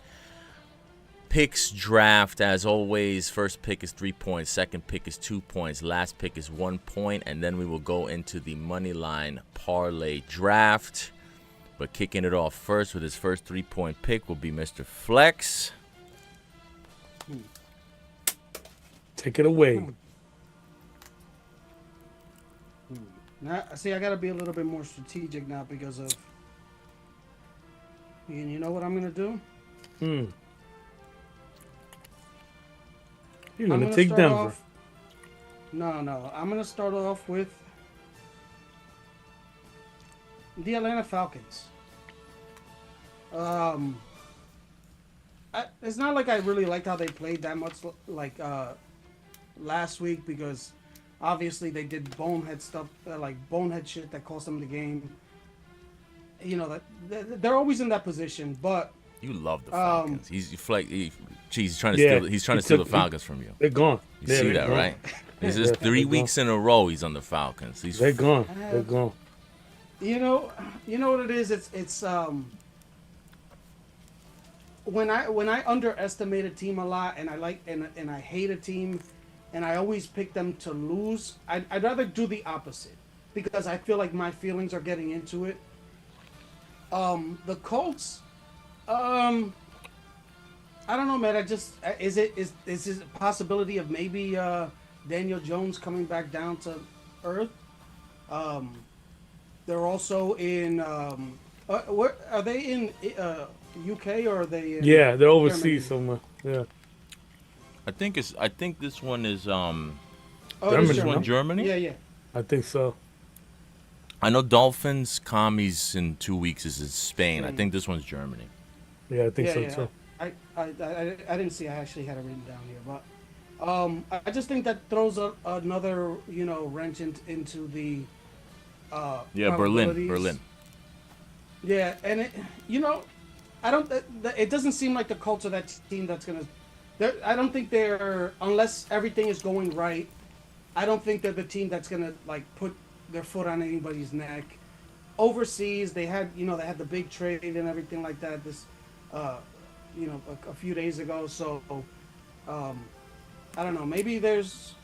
Speaker 2: picks draft. As always, first pick is 3 points, second pick is 2 points, last pick is 1 point, and then we will go into the money line parlay draft. But kicking it off first with his first 3-point pick will be Mr. Flex.
Speaker 3: Take it away.
Speaker 1: Now, see, I gotta be a little bit more strategic now because of. And you know what I'm gonna do?
Speaker 3: Hmm. You're
Speaker 1: I'm
Speaker 3: gonna
Speaker 1: gonna
Speaker 3: take
Speaker 1: start
Speaker 3: Denver.
Speaker 1: off. No. I'm gonna start off with the Atlanta Falcons. It's not like I really liked how they played that much like last week because obviously they did bonehead stuff, like bonehead shit that cost them the game. You know they're always in that position, but
Speaker 2: You love the Falcons. He's trying to
Speaker 3: Yeah,
Speaker 2: steal. He's trying
Speaker 3: he
Speaker 2: to steal the
Speaker 3: took-
Speaker 2: Falcons from you.
Speaker 3: They're gone.
Speaker 2: You
Speaker 3: Yeah,
Speaker 2: see
Speaker 3: they're
Speaker 2: that,
Speaker 3: gone.
Speaker 2: right? This is
Speaker 3: Yeah,
Speaker 2: 3
Speaker 3: they're
Speaker 2: weeks in a row. He's on the Falcons.
Speaker 3: They're gone.
Speaker 1: I
Speaker 3: They're
Speaker 1: have-
Speaker 3: gone.
Speaker 1: you know what it is. It's when I underestimate a team a lot and I like and I hate a team and I always pick them to lose. I'd rather do the opposite because I feel like my feelings are getting into it. The Colts, I don't know, man. I just is this a possibility of maybe Daniel Jones coming back down to earth? Um, they're also in what are they in UK or are they in
Speaker 3: Yeah, they're
Speaker 1: Germany?
Speaker 3: overseas somewhere. Yeah.
Speaker 2: I think this one is
Speaker 1: Oh, it is
Speaker 3: Germany,
Speaker 2: this one
Speaker 3: no?
Speaker 2: Germany.
Speaker 1: Yeah.
Speaker 3: I think so.
Speaker 2: I know Dolphins commies in 2 weeks is in Spain. I think this one's Germany.
Speaker 3: Yeah, I think so
Speaker 1: Yeah.
Speaker 3: too.
Speaker 1: I didn't see. I actually had it written down here, but I just think that throws another wrench into the
Speaker 2: Yeah,
Speaker 1: probabilities.
Speaker 2: Berlin.
Speaker 1: Yeah, and I don't. It doesn't seem like the Colts are that team that's gonna. I don't think they're unless everything is going right. I don't think they're the team that's gonna like put their foot on anybody's neck. Overseas, they had the big trade and everything like that. This, a few days ago. So, I don't know. Maybe there's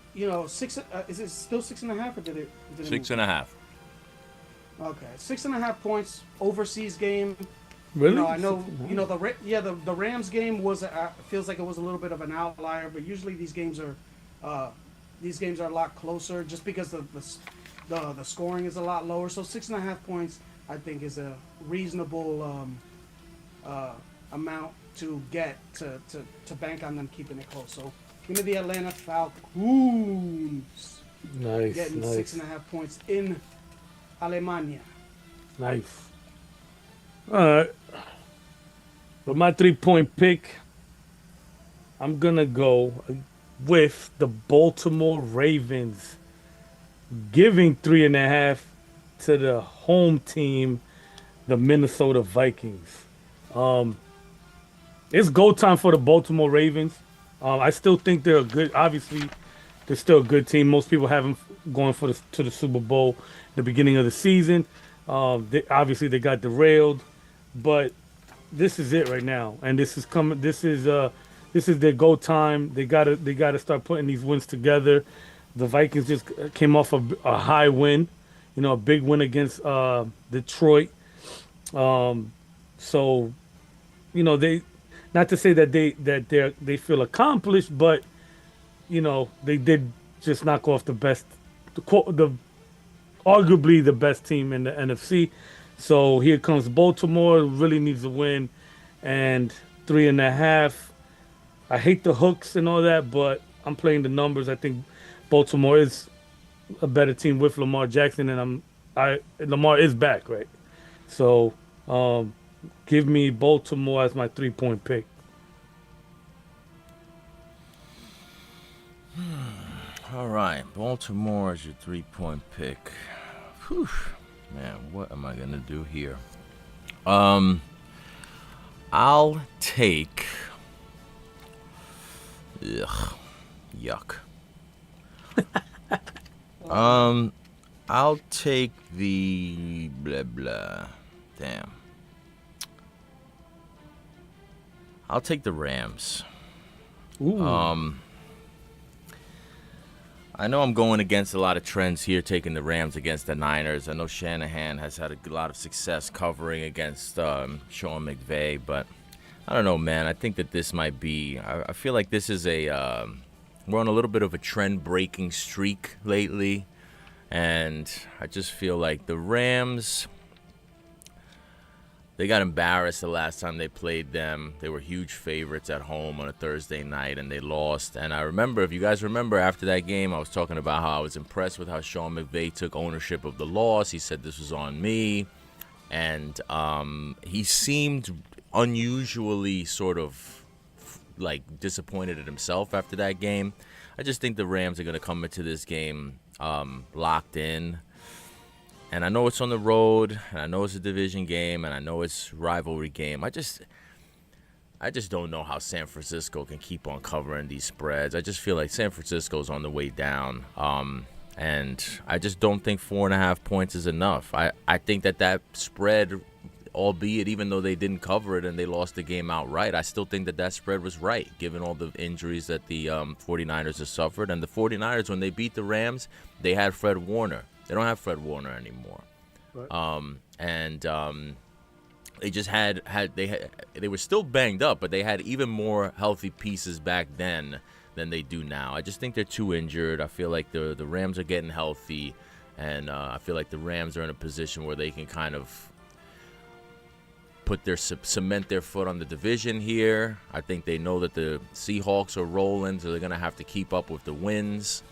Speaker 1: six. Is it still 6.5 or did it? Did it
Speaker 2: Six
Speaker 1: move?
Speaker 2: and a half.
Speaker 1: Okay, 6.5 points. Overseas game.
Speaker 3: Really?
Speaker 1: I know. The Rams game was feels like it was a little bit of an outlier, but usually these games are a lot closer just because the scoring is a lot lower. So 6.5 points, I think, is a reasonable amount to get to bank on them keeping it close. So give me the Atlanta Falcons
Speaker 3: Nice,
Speaker 1: getting
Speaker 3: nice,
Speaker 1: 6.5 points in Alemania.
Speaker 3: nice. All right. For my 3-point pick, I'm gonna go with the Baltimore Ravens, giving 3.5 to the home team the Minnesota Vikings. Um, it's go time for the Baltimore Ravens. I still think they're a good. Obviously, they're still a good team. Most people have them going for the Super Bowl the beginning of the season. Obviously they got derailed, but this is it right now, and this is coming. This is their go time. They gotta start putting these wins together. The Vikings just came off a high win, a big win against Detroit. So they, not to say that they feel accomplished, but they did just knock off the arguably the best team in the NFC. So here comes Baltimore. Really needs a win, and 3.5. I hate the hooks and all that, but I'm playing the numbers. I think Baltimore is a better team with Lamar Jackson, and Lamar is back, right? So um, give me Baltimore as my 3-point pick.
Speaker 2: All right, Baltimore is your 3-point pick. Whew. Man, what am I gonna do here? Um, I'll take. Ugh, yuck. I'll take the blah blah. Damn. I'll take the Rams.
Speaker 3: Ooh.
Speaker 2: I know I'm going against a lot of trends here, taking the Rams against the Niners. I know Shanahan has had a lot of success covering against Sean McVay, but I don't know, man. I think that this might be. I feel like this is we're on a little bit of a trend-breaking streak lately, and I just feel like the Rams. They got embarrassed the last time they played them. They were huge favorites at home on a Thursday night, and they lost. And I remember, if you guys remember, after that game, I was talking about how I was impressed with how Sean McVay took ownership of the loss. He said this was on me. And he seemed unusually sort of like disappointed at himself after that game. I just think the Rams are going to come into this game locked in. And I know it's on the road, and I know it's a division game, and I know it's rivalry game. I just don't know how San Francisco can keep on covering these spreads. I just feel like San Francisco's on the way down, and I just don't think 4.5 points is enough. I think that spread, albeit even though they didn't cover it and they lost the game outright, I still think that spread was right, given all the injuries that the 49ers have suffered. And the 49ers, when they beat the Rams, they had Fred Warner. They don't have Fred Warner anymore, right. They just they were still banged up, but they had even more healthy pieces back then than they do now. I just think they're too injured. I feel like the Rams are getting healthy, and I feel like the Rams are in a position where they can kind of cement their foot on the division here. I think they know that the Seahawks are rolling, so they're gonna have to keep up with the wins.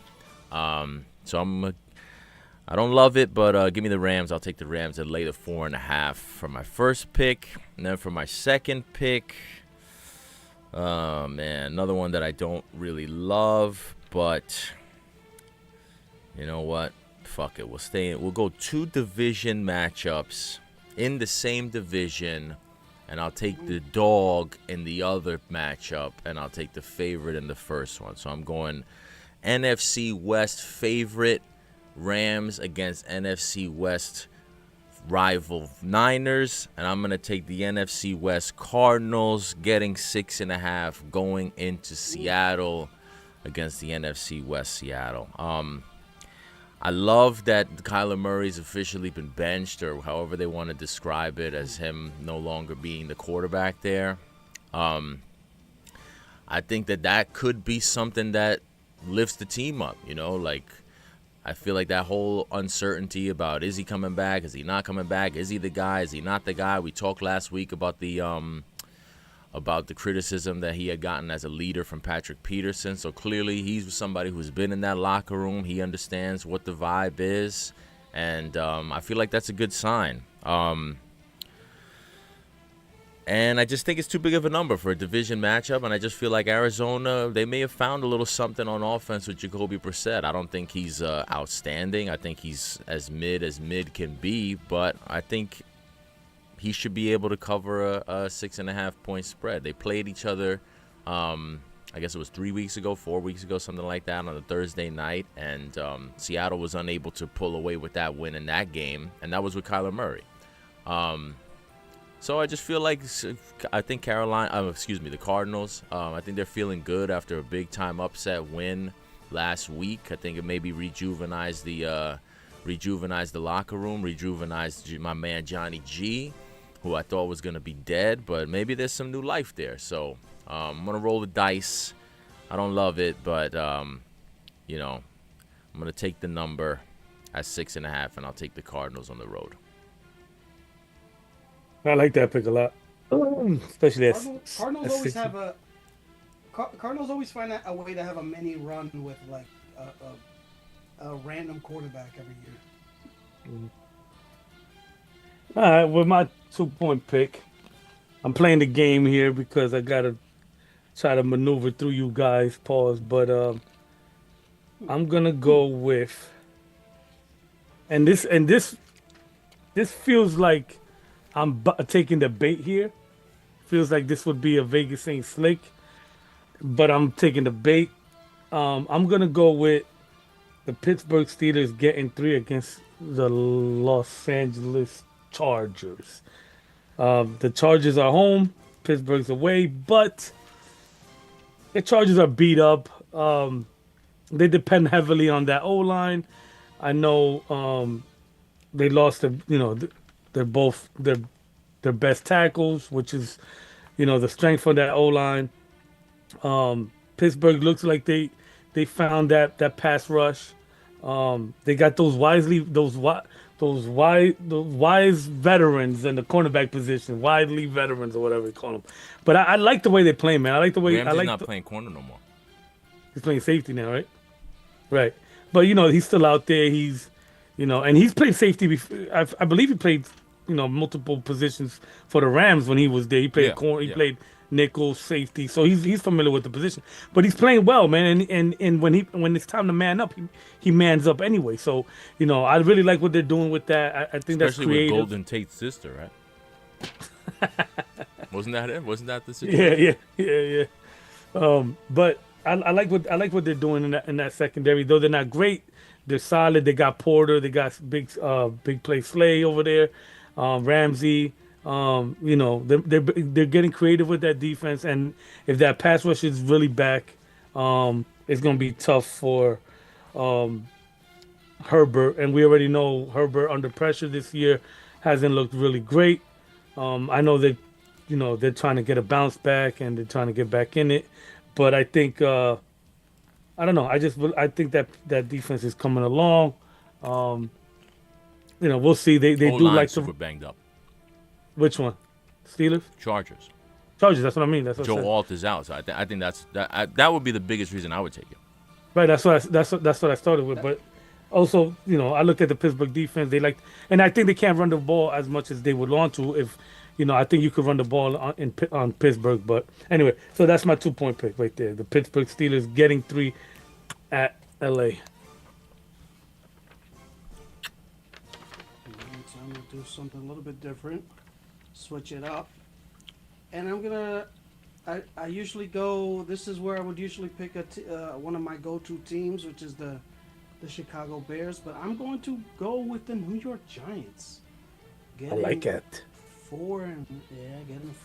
Speaker 2: So I don't love it, but give me the Rams. I'll take the Rams and lay the 4.5 for my first pick. And then for my second pick, oh, man, another one that I don't really love, but you know what? Fuck it. We'll go 2 division matchups in the same division, and I'll take the dog in the other matchup, and I'll take the favorite in the first one. So I'm going NFC West favorite, Rams against NFC West rival Niners, and I'm going to take the NFC West Cardinals getting 6.5 going into Seattle against the NFC West Seattle. I love that Kyler Murray's officially been benched, or however they want to describe it, as him no longer being the quarterback there. I think that could be something that lifts the team up, like I feel like that whole uncertainty about, is he coming back? Is he not coming back? Is he the guy? Is he not the guy? We talked last week about the criticism that he had gotten as a leader from Patrick Peterson. So clearly he's somebody who's been in that locker room. He understands what the vibe is, and I feel like that's a good sign. And I just think it's too big of a number for a division matchup, and I just feel like Arizona, they may have found a little something on offense with Jacoby Brissett. I don't think he's outstanding. I think he's as mid can be, but I think he should be able to cover a 6.5 point spread. They played each other. I guess it was 3 weeks ago, 4 weeks ago, something like that, on a Thursday night, and Seattle was unable to pull away with that win in that game, and that was with Kyler Murray. So I just feel like I think the Cardinals. I think they're feeling good after a big time upset win last week. I think it maybe rejuvenized the locker room, rejuvenized my man Johnny G, who I thought was gonna be dead, but maybe there's some new life there. So I'm gonna roll the dice. I don't love it, but I'm gonna take the number at 6.5, and I'll take the Cardinals on the road.
Speaker 3: I like that pick a lot, especially
Speaker 1: Cardinals
Speaker 3: at
Speaker 1: always
Speaker 3: 60.
Speaker 1: have a Cardinals always find a way to have a mini run with like a random quarterback every year.
Speaker 3: All right, with my 2 point pick, I'm playing the game here because I gotta try to maneuver through you guys. Pause, but I'm gonna go with, and this feels like taking the bait here. Feels like this would be a Vegas Saint slick, but I'm taking the bait. I'm gonna go with the Pittsburgh Steelers getting 3 against the Los Angeles Chargers. The Chargers are home, Pittsburgh's away, but the Chargers are beat up. They depend heavily on that O line. I know they lost they're both their best tackles, which is the strength of that O line. Pittsburgh looks like they found that pass rush. They got those wise veterans in the cornerback position, widely veterans or whatever you call them. But I like the way they play, man. I like the way
Speaker 2: Ramsey's not playing corner no more.
Speaker 3: he's playing safety now, right? Right. But he's still out there. And he's played safety before. I believe he played multiple positions for the Rams when he was there. He played
Speaker 2: Yeah,
Speaker 3: corner. He
Speaker 2: yeah.
Speaker 3: played nickel, safety. So he's familiar with the position. But he's playing well, man. And when it's time to man up, he mans up anyway. So I really like what they're doing with that. I think that's
Speaker 2: Especially with
Speaker 3: creative.
Speaker 2: Golden Tate's sister, right? Wasn't that it? Wasn't that the
Speaker 3: Yeah,
Speaker 2: situation?
Speaker 3: yeah. But I like what they're doing in that secondary. Though they're not great, they're solid. They got Porter. They got big play Slay over there. Ramsey. They're getting creative with that defense, and if that pass rush is really back, it's gonna be tough for Herbert. And we already know Herbert under pressure this year hasn't looked really great. I know that they're trying to get a bounce back and they're trying to get back in it, but I think I don't know. I think that defense is coming along. We'll see. They
Speaker 2: O
Speaker 3: do
Speaker 2: line
Speaker 3: like
Speaker 2: super
Speaker 3: to.
Speaker 2: banged up.
Speaker 3: Which one? Steelers?
Speaker 2: Chargers.
Speaker 3: Chargers. That's what I mean. That's what I
Speaker 2: Joe
Speaker 3: said.
Speaker 2: Alt is out, so I think that would be the biggest reason I would take it.
Speaker 3: Right. That's what I started with. But also, I look at the Pittsburgh defense. And I think they can't run the ball as much as they would want to. If I think you could run the ball on Pittsburgh. But anyway, so that's my 2 point pick right there. The Pittsburgh Steelers getting 3 at LA.
Speaker 1: Alright, so I'm gonna do something a little bit different. Switch it up, and I'm gonna. I usually go. This is where I would usually pick one of my go-to teams, which is the Chicago Bears. But I'm going to go with the New York Giants.
Speaker 3: I like it.
Speaker 1: Getting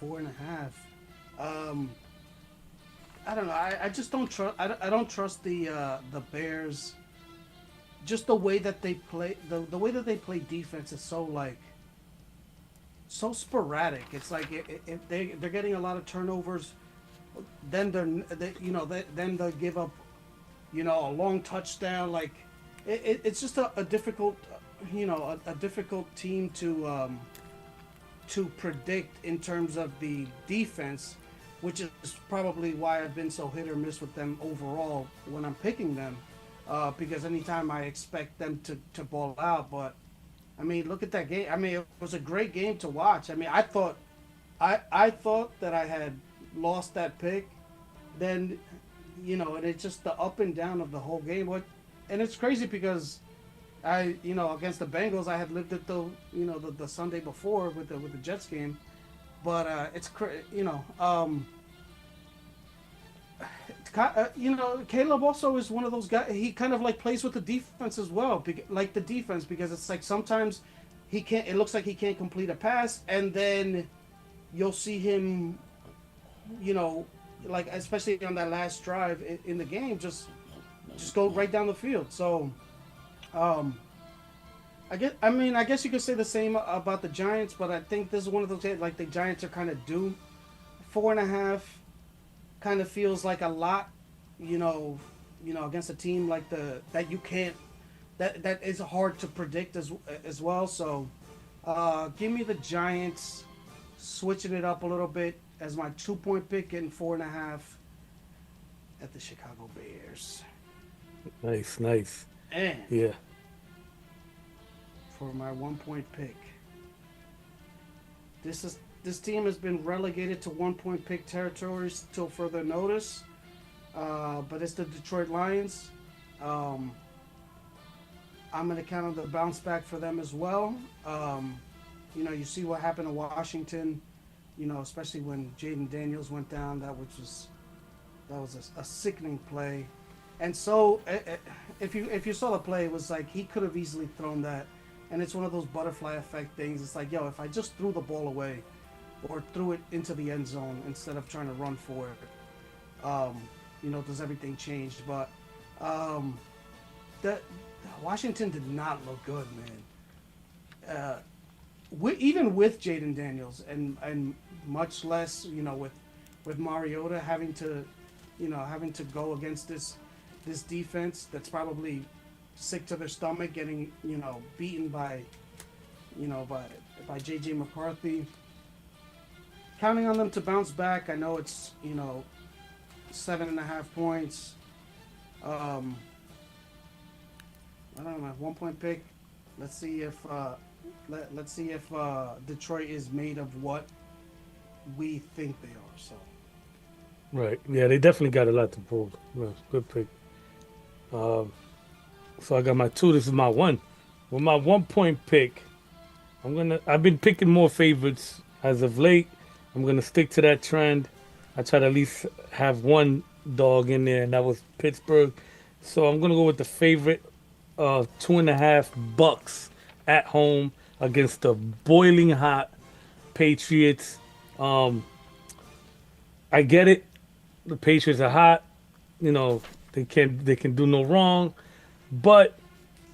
Speaker 1: 4.5. I don't know. I just don't trust. I don't trust the Bears. Just the way that they play, the way that they play defense is so sporadic. It's like if they're getting a lot of turnovers, then then they'll give up, a long touchdown. Like it's just a difficult, a difficult team to predict in terms of the defense, which is probably why I've been so hit or miss with them overall when I'm picking them. Because anytime I expect them to ball out, but I mean, look at that game. I mean, it was a great game to watch. I mean, I thought that I had lost that pick, then, and it's just the up and down of the whole game. And it's crazy because Against the Bengals, I had lived it though, the Sunday before with the Jets game. But Caleb also is one of those guys. He kind of like plays with the defense as well, like the defense, because it's like sometimes he can't. It looks like he can't complete a pass, and then you'll see him, you know, like especially on that last drive in the game, just go right down the field. So, um, I guess you could say the same about the Giants, but I think this is one of those like the Giants are kind of due. 4.5 kind of feels like a lot, you know, against a team like the that you can't that is hard to predict as well. So, give me the Giants, switching it up a little bit as my 2 point pick and 4.5 at the Chicago Bears.
Speaker 3: Nice, nice.
Speaker 1: And
Speaker 3: Yeah.
Speaker 1: for my 1 point pick, this team has been relegated to 1 point pick territories till further notice. But it's the Detroit Lions. Um, I'm going to count on the bounce back for them as well. You see what happened to Washington. Especially when Jaden Daniels went down. That was a sickening play. And so, if you saw the play, it was like he could have easily thrown that. And it's one of those butterfly effect things. It's like, yo, if I just threw the ball away, or threw it into the end zone instead of trying to run for it, does everything change? But that Washington did not look good, man. Even with Jaden Daniels and much less, with Mariota having to go against this defense that's probably sick to their stomach, getting beaten by JJ McCarthy. Counting on them to bounce back. I know it's 7.5 points. I don't know, 1 point pick. Let's see if Detroit is made of what we think they are. So
Speaker 3: Right. Yeah, they definitely got a lot to prove. Yeah, good pick. Um, so I got my two. This is my one. With my 1 point pick, I've been picking more favorites as of late. I'm gonna stick to that trend. I try to at least have one dog in there, and that was Pittsburgh. So I'm gonna go with the favorite, 2.5 bucks at home against the boiling hot Patriots. Um, I get it. The Patriots are hot. They can do no wrong, but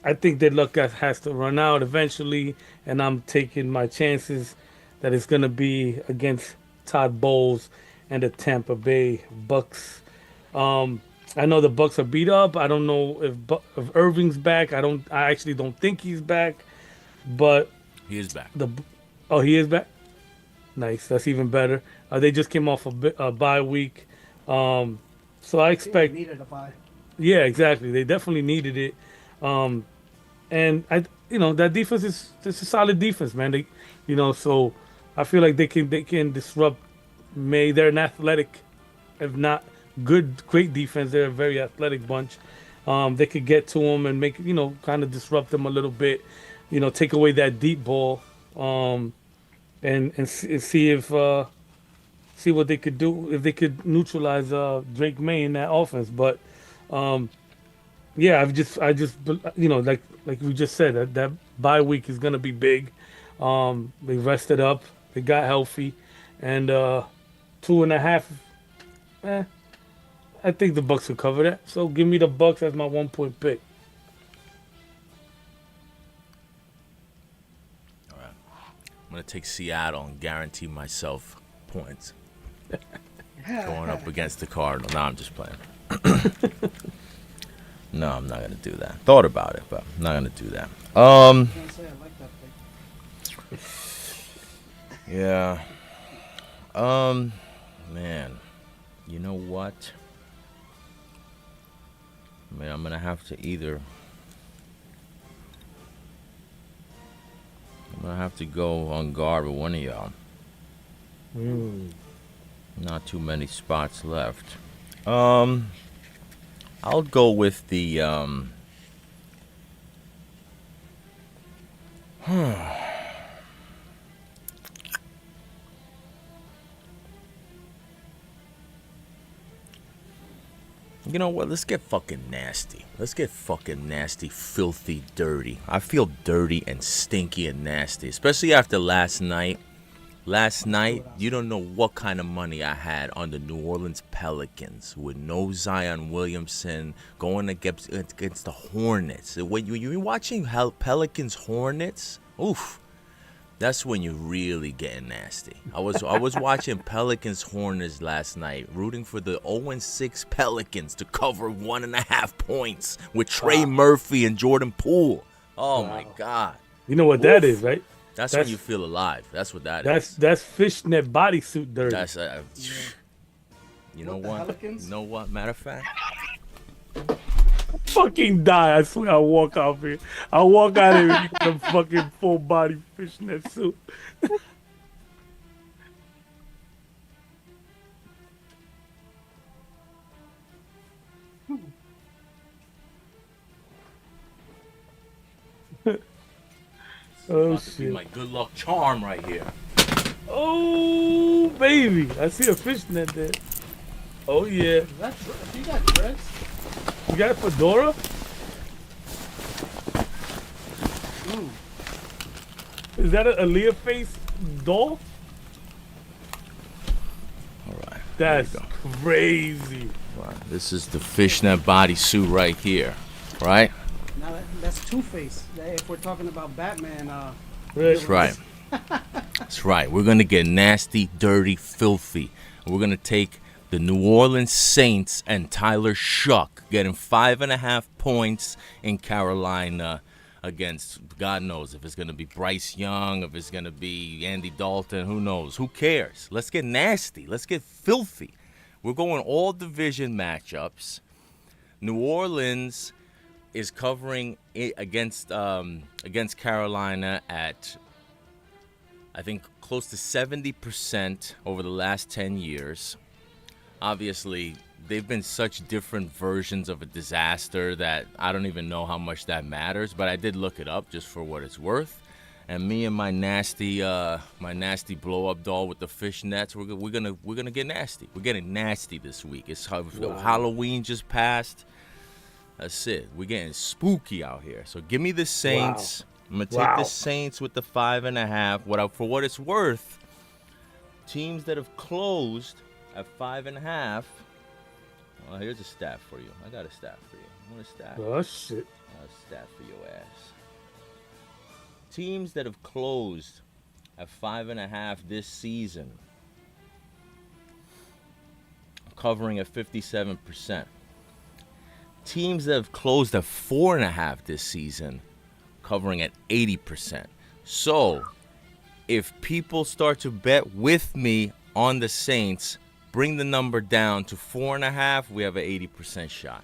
Speaker 3: I think their luck has to run out eventually, and I'm taking my chances that it's gonna be against Todd Bowles and the Tampa Bay Bucks. Um, I know the Bucks are beat up. I don't know if Irving's back. I actually don't think he's back. But
Speaker 2: He is back.
Speaker 3: the oh, he is back. Nice. That's even better. They just came off a bye week. Um, so I
Speaker 1: I think they
Speaker 3: expect,
Speaker 1: needed a bye.
Speaker 3: yeah, exactly. They definitely needed it. Um, and that defense is it's a solid defense, man. So I feel like they can disrupt. May they're an athletic, if not great defense. They're a very athletic bunch. They could get to them and make kind of disrupt them a little bit. Take away that deep ball. Um, and see if see what they could do if they could neutralize Drake May in that offense. But um, yeah, like we just said, that bye week is gonna be big. They rested up, they got healthy, and 2.5. Eh, I think the Bucks will cover that. So give me the Bucks as my 1 point pick.
Speaker 2: All right. I'm gonna take Seattle and guarantee myself points going up against the Cardinal. No, I'm just playing. No, I'm not gonna do that. Thought about it, but I'm not gonna do that.
Speaker 1: I was gonna say I like that pick.
Speaker 2: Yeah. Man, you know what? I mean, I'm gonna have to either. I'm gonna have to go on guard with one of y'all.
Speaker 3: Mm.
Speaker 2: Not too many spots left. Um, I'll go with the You know what? Let's get fucking nasty. Let's get fucking nasty, filthy, dirty. I feel dirty and stinky and nasty, especially after last night. Last night, you don't know what kind of money I had on the New Orleans Pelicans with no Zion Williamson going against the Hornets. When you're watching Pelicans Hornets, oof, that's when you're really getting nasty. I was watching Pelicans Hornets last night, rooting for the 0-6 Pelicans to cover 1.5 points with Trey Murphy and Jordan Poole. Oh my God!
Speaker 3: You know what that is, right?
Speaker 2: That's when you feel alive. That's what that is.
Speaker 3: That's fishnet bodysuit dirty.
Speaker 2: That's you know what?
Speaker 1: Pelicans?
Speaker 2: You know what? Matter of fact,
Speaker 3: Fucking die! I swear, I walk out here. I walk out here in the fucking full body fishnet suit. Oh
Speaker 2: about to be
Speaker 3: shit!
Speaker 2: my good luck charm right here.
Speaker 3: Oh baby, I see a fishnet there. Oh yeah,
Speaker 1: You got dreads?
Speaker 3: you got a fedora? Is that a Aaliyah face doll?
Speaker 2: All right.
Speaker 3: That's crazy.
Speaker 2: Right. This is the fishnet bodysuit right here, right?
Speaker 1: Now that's Two-Face. If we're talking about Batman,
Speaker 2: That's right. That's right. We're gonna get nasty, dirty, filthy. We're gonna take the New Orleans Saints and Tyler Shuck getting 5.5 points in Carolina against God knows if it's gonna be Bryce Young, if it's gonna be Andy Dalton, who knows? Who cares? Let's get nasty. Let's get filthy. We're going all division matchups. New Orleans is covering it against Carolina at I think close to 70% over the last 10 years. Obviously, they've been such different versions of a disaster that I don't even know how much that matters, but I did look it up just for what it's worth. And me and my nasty blow up doll with the fishnets, we're gonna get nasty. We're getting nasty this week. It's Halloween just passed. That's it. We're getting spooky out here. So give me the Saints. I'm gonna take the Saints with the 5.5. For what it's worth, teams that have closed at 5.5. Well, here's a stat for you. I got a stat for you. You want a stat?
Speaker 3: Oh shit!
Speaker 2: A stat for your ass. Teams that have closed at 5.5 this season, covering at 57%. Teams that have closed at 4.5 this season, covering at 80%. So, if people start to bet with me on the Saints, bring the number down to 4.5, we have an 80% shot.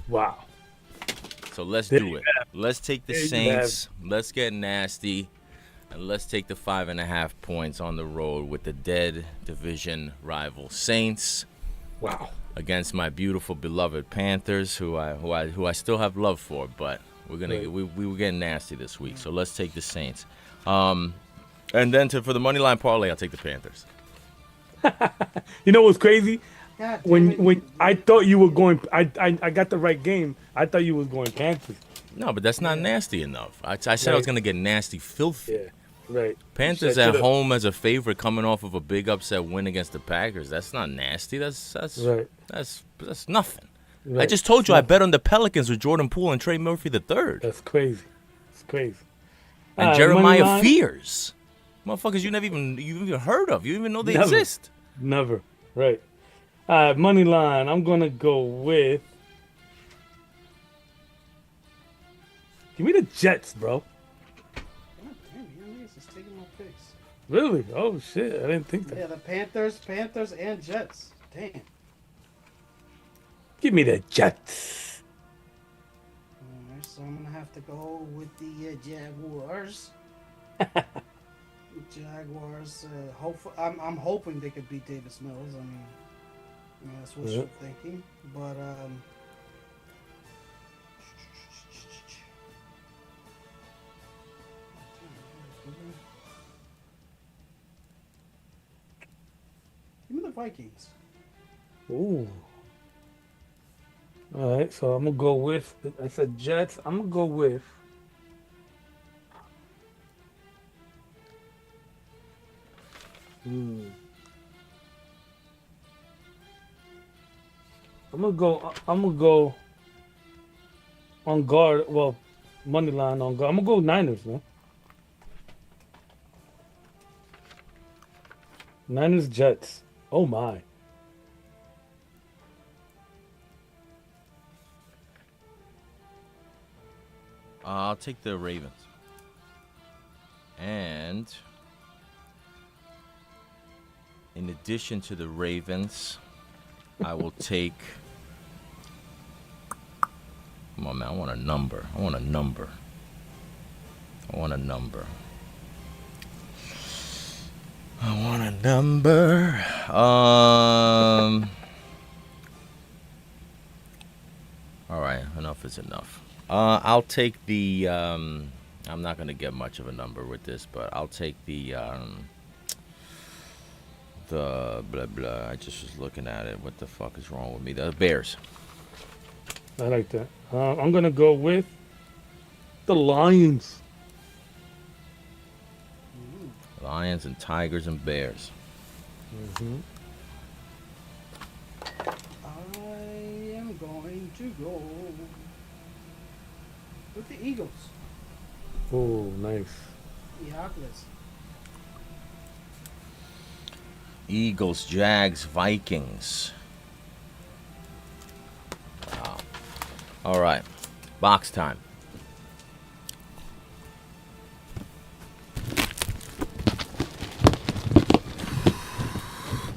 Speaker 3: Wow.
Speaker 2: So let's do it. Let's take the Saints. Let's get nasty. And let's take the 5.5 points on the road with the dead division rival Saints.
Speaker 3: Wow.
Speaker 2: Against my beautiful beloved Panthers, who I still have love for, but we were getting nasty this week. So let's take the Saints. And then for the money line parlay, I'll take the Panthers.
Speaker 3: You know what's crazy?
Speaker 1: God damn
Speaker 3: When I thought you were going, I got the right game. I thought you was going Panthers.
Speaker 2: No, but that's not nasty enough. I said I was gonna get nasty, filthy.
Speaker 3: Yeah, right.
Speaker 2: Panthers at home as a favorite, coming off of a big upset win against the Packers. That's not nasty. That's
Speaker 3: Right.
Speaker 2: that's nothing.
Speaker 3: Right.
Speaker 2: I just told you I bet on the Pelicans with Jordan Poole and Trey Murphy III.
Speaker 3: That's crazy. It's crazy.
Speaker 2: And Jeremiah Fears, motherfuckers you even heard of. You didn't even know they
Speaker 3: Never.
Speaker 2: exist.
Speaker 3: Never. Right. Money line. I'm gonna go with. Give me the Jets, bro.
Speaker 1: God damn, you just taking my picks.
Speaker 3: Really? Oh shit! I didn't think that.
Speaker 1: Yeah, the Panthers, and Jets. Damn.
Speaker 3: Give me the Jets.
Speaker 1: Alright, so I'm gonna have to go with the Jaguars. Jaguars. I'm hoping they could beat Davis Mills. I mean that's what you're thinking. But Vikings.
Speaker 3: Ooh. All right, so I'm gonna go with. I said Jets. I'm gonna go with. Hmm. I'm gonna go. I'm gonna go on guard. Well, money line on guard. I'm gonna go Niners, man. Niners Jets. Oh my.
Speaker 2: I'll take the Ravens. And in addition to the Ravens, I will take. Come on, man. I want a number. I want a number. I want a number. I want a number. All right. Enough is enough. I'll take the. I'm not gonna get much of a number with this, but I'll take the blah blah. I just was looking at it. What the fuck is wrong with me? The Bears.
Speaker 3: I like that. I'm gonna go with the Lions.
Speaker 2: Lions and Tigers and Bears.
Speaker 3: Hmm.
Speaker 1: I am going to go with the Eagles.
Speaker 3: Oh, nice.
Speaker 1: Eagles.
Speaker 2: Eagles, Jags, Vikings. Wow. All right. Box time.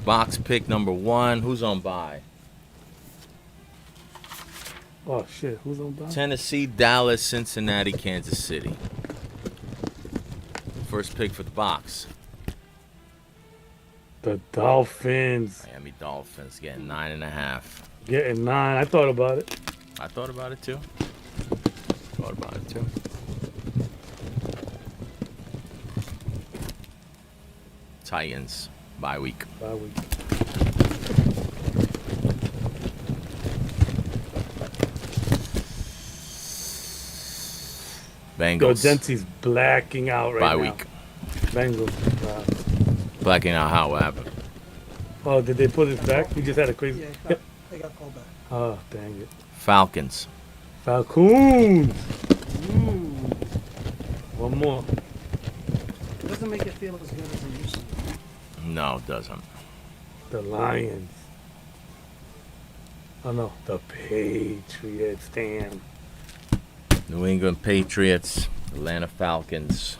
Speaker 2: Box pick number 1. Who's on bye?
Speaker 3: Oh shit, who's on bye?
Speaker 2: Tennessee, Dallas, Cincinnati, Kansas City. First pick for the box.
Speaker 3: The Dolphins
Speaker 2: Miami Dolphins getting 9.5.
Speaker 3: getting 9. I thought about it.
Speaker 2: I thought about it too. Thought about it too. Titans, bye week.
Speaker 3: Bye week. Yo,
Speaker 2: Bengals,
Speaker 3: Dempsey's blacking out right
Speaker 2: bye
Speaker 3: now.
Speaker 2: week.
Speaker 3: Bengals.
Speaker 2: Blacking out how? What happened?
Speaker 3: Oh, did they put it back? He just had a crazy.
Speaker 1: Yeah, they got called back.
Speaker 3: Oh, dang it.
Speaker 2: Falcons.
Speaker 3: Falcons.
Speaker 1: Mm.
Speaker 3: One more.
Speaker 1: Doesn't make it feel as good as it used to.
Speaker 2: No, it doesn't.
Speaker 3: The Lions. Oh no, the Patriots. Damn.
Speaker 2: New England Patriots, Atlanta Falcons,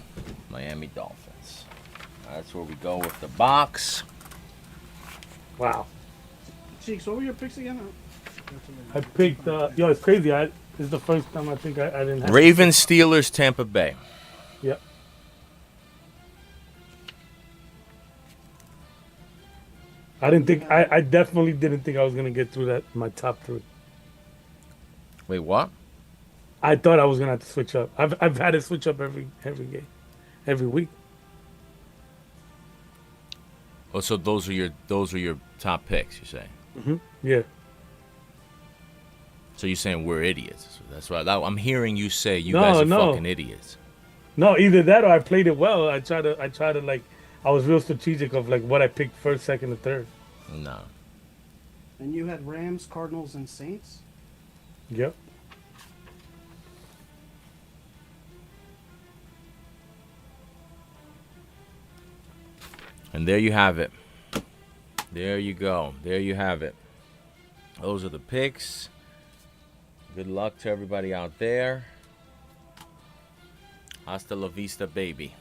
Speaker 2: Miami Dolphins. That's where we go with the box.
Speaker 3: Wow.
Speaker 1: Cheeks, what were your picks again?
Speaker 3: I picked. Yo, it's crazy. This is the first time I think I didn't have.
Speaker 2: Ravens, Steelers, Tampa Bay.
Speaker 3: Yep. I didn't think. I definitely didn't think I was gonna get through that. My top 3.
Speaker 2: Wait, what?
Speaker 3: I thought I was gonna have to switch up. I've had to switch up every game, every week.
Speaker 2: Oh, so those are your top picks. You say?
Speaker 3: Yeah.
Speaker 2: So you're saying we're idiots? That's what I'm hearing you say. You guys are fucking idiots.
Speaker 3: No, either that or I played it well. I try to like. I was real strategic of like what I picked first, second, and third.
Speaker 2: No.
Speaker 1: And you had Rams, Cardinals, and Saints?
Speaker 3: Yep.
Speaker 2: And there you have it. There you go. There you have it. Those are the picks. Good luck to everybody out there. Hasta la vista, baby.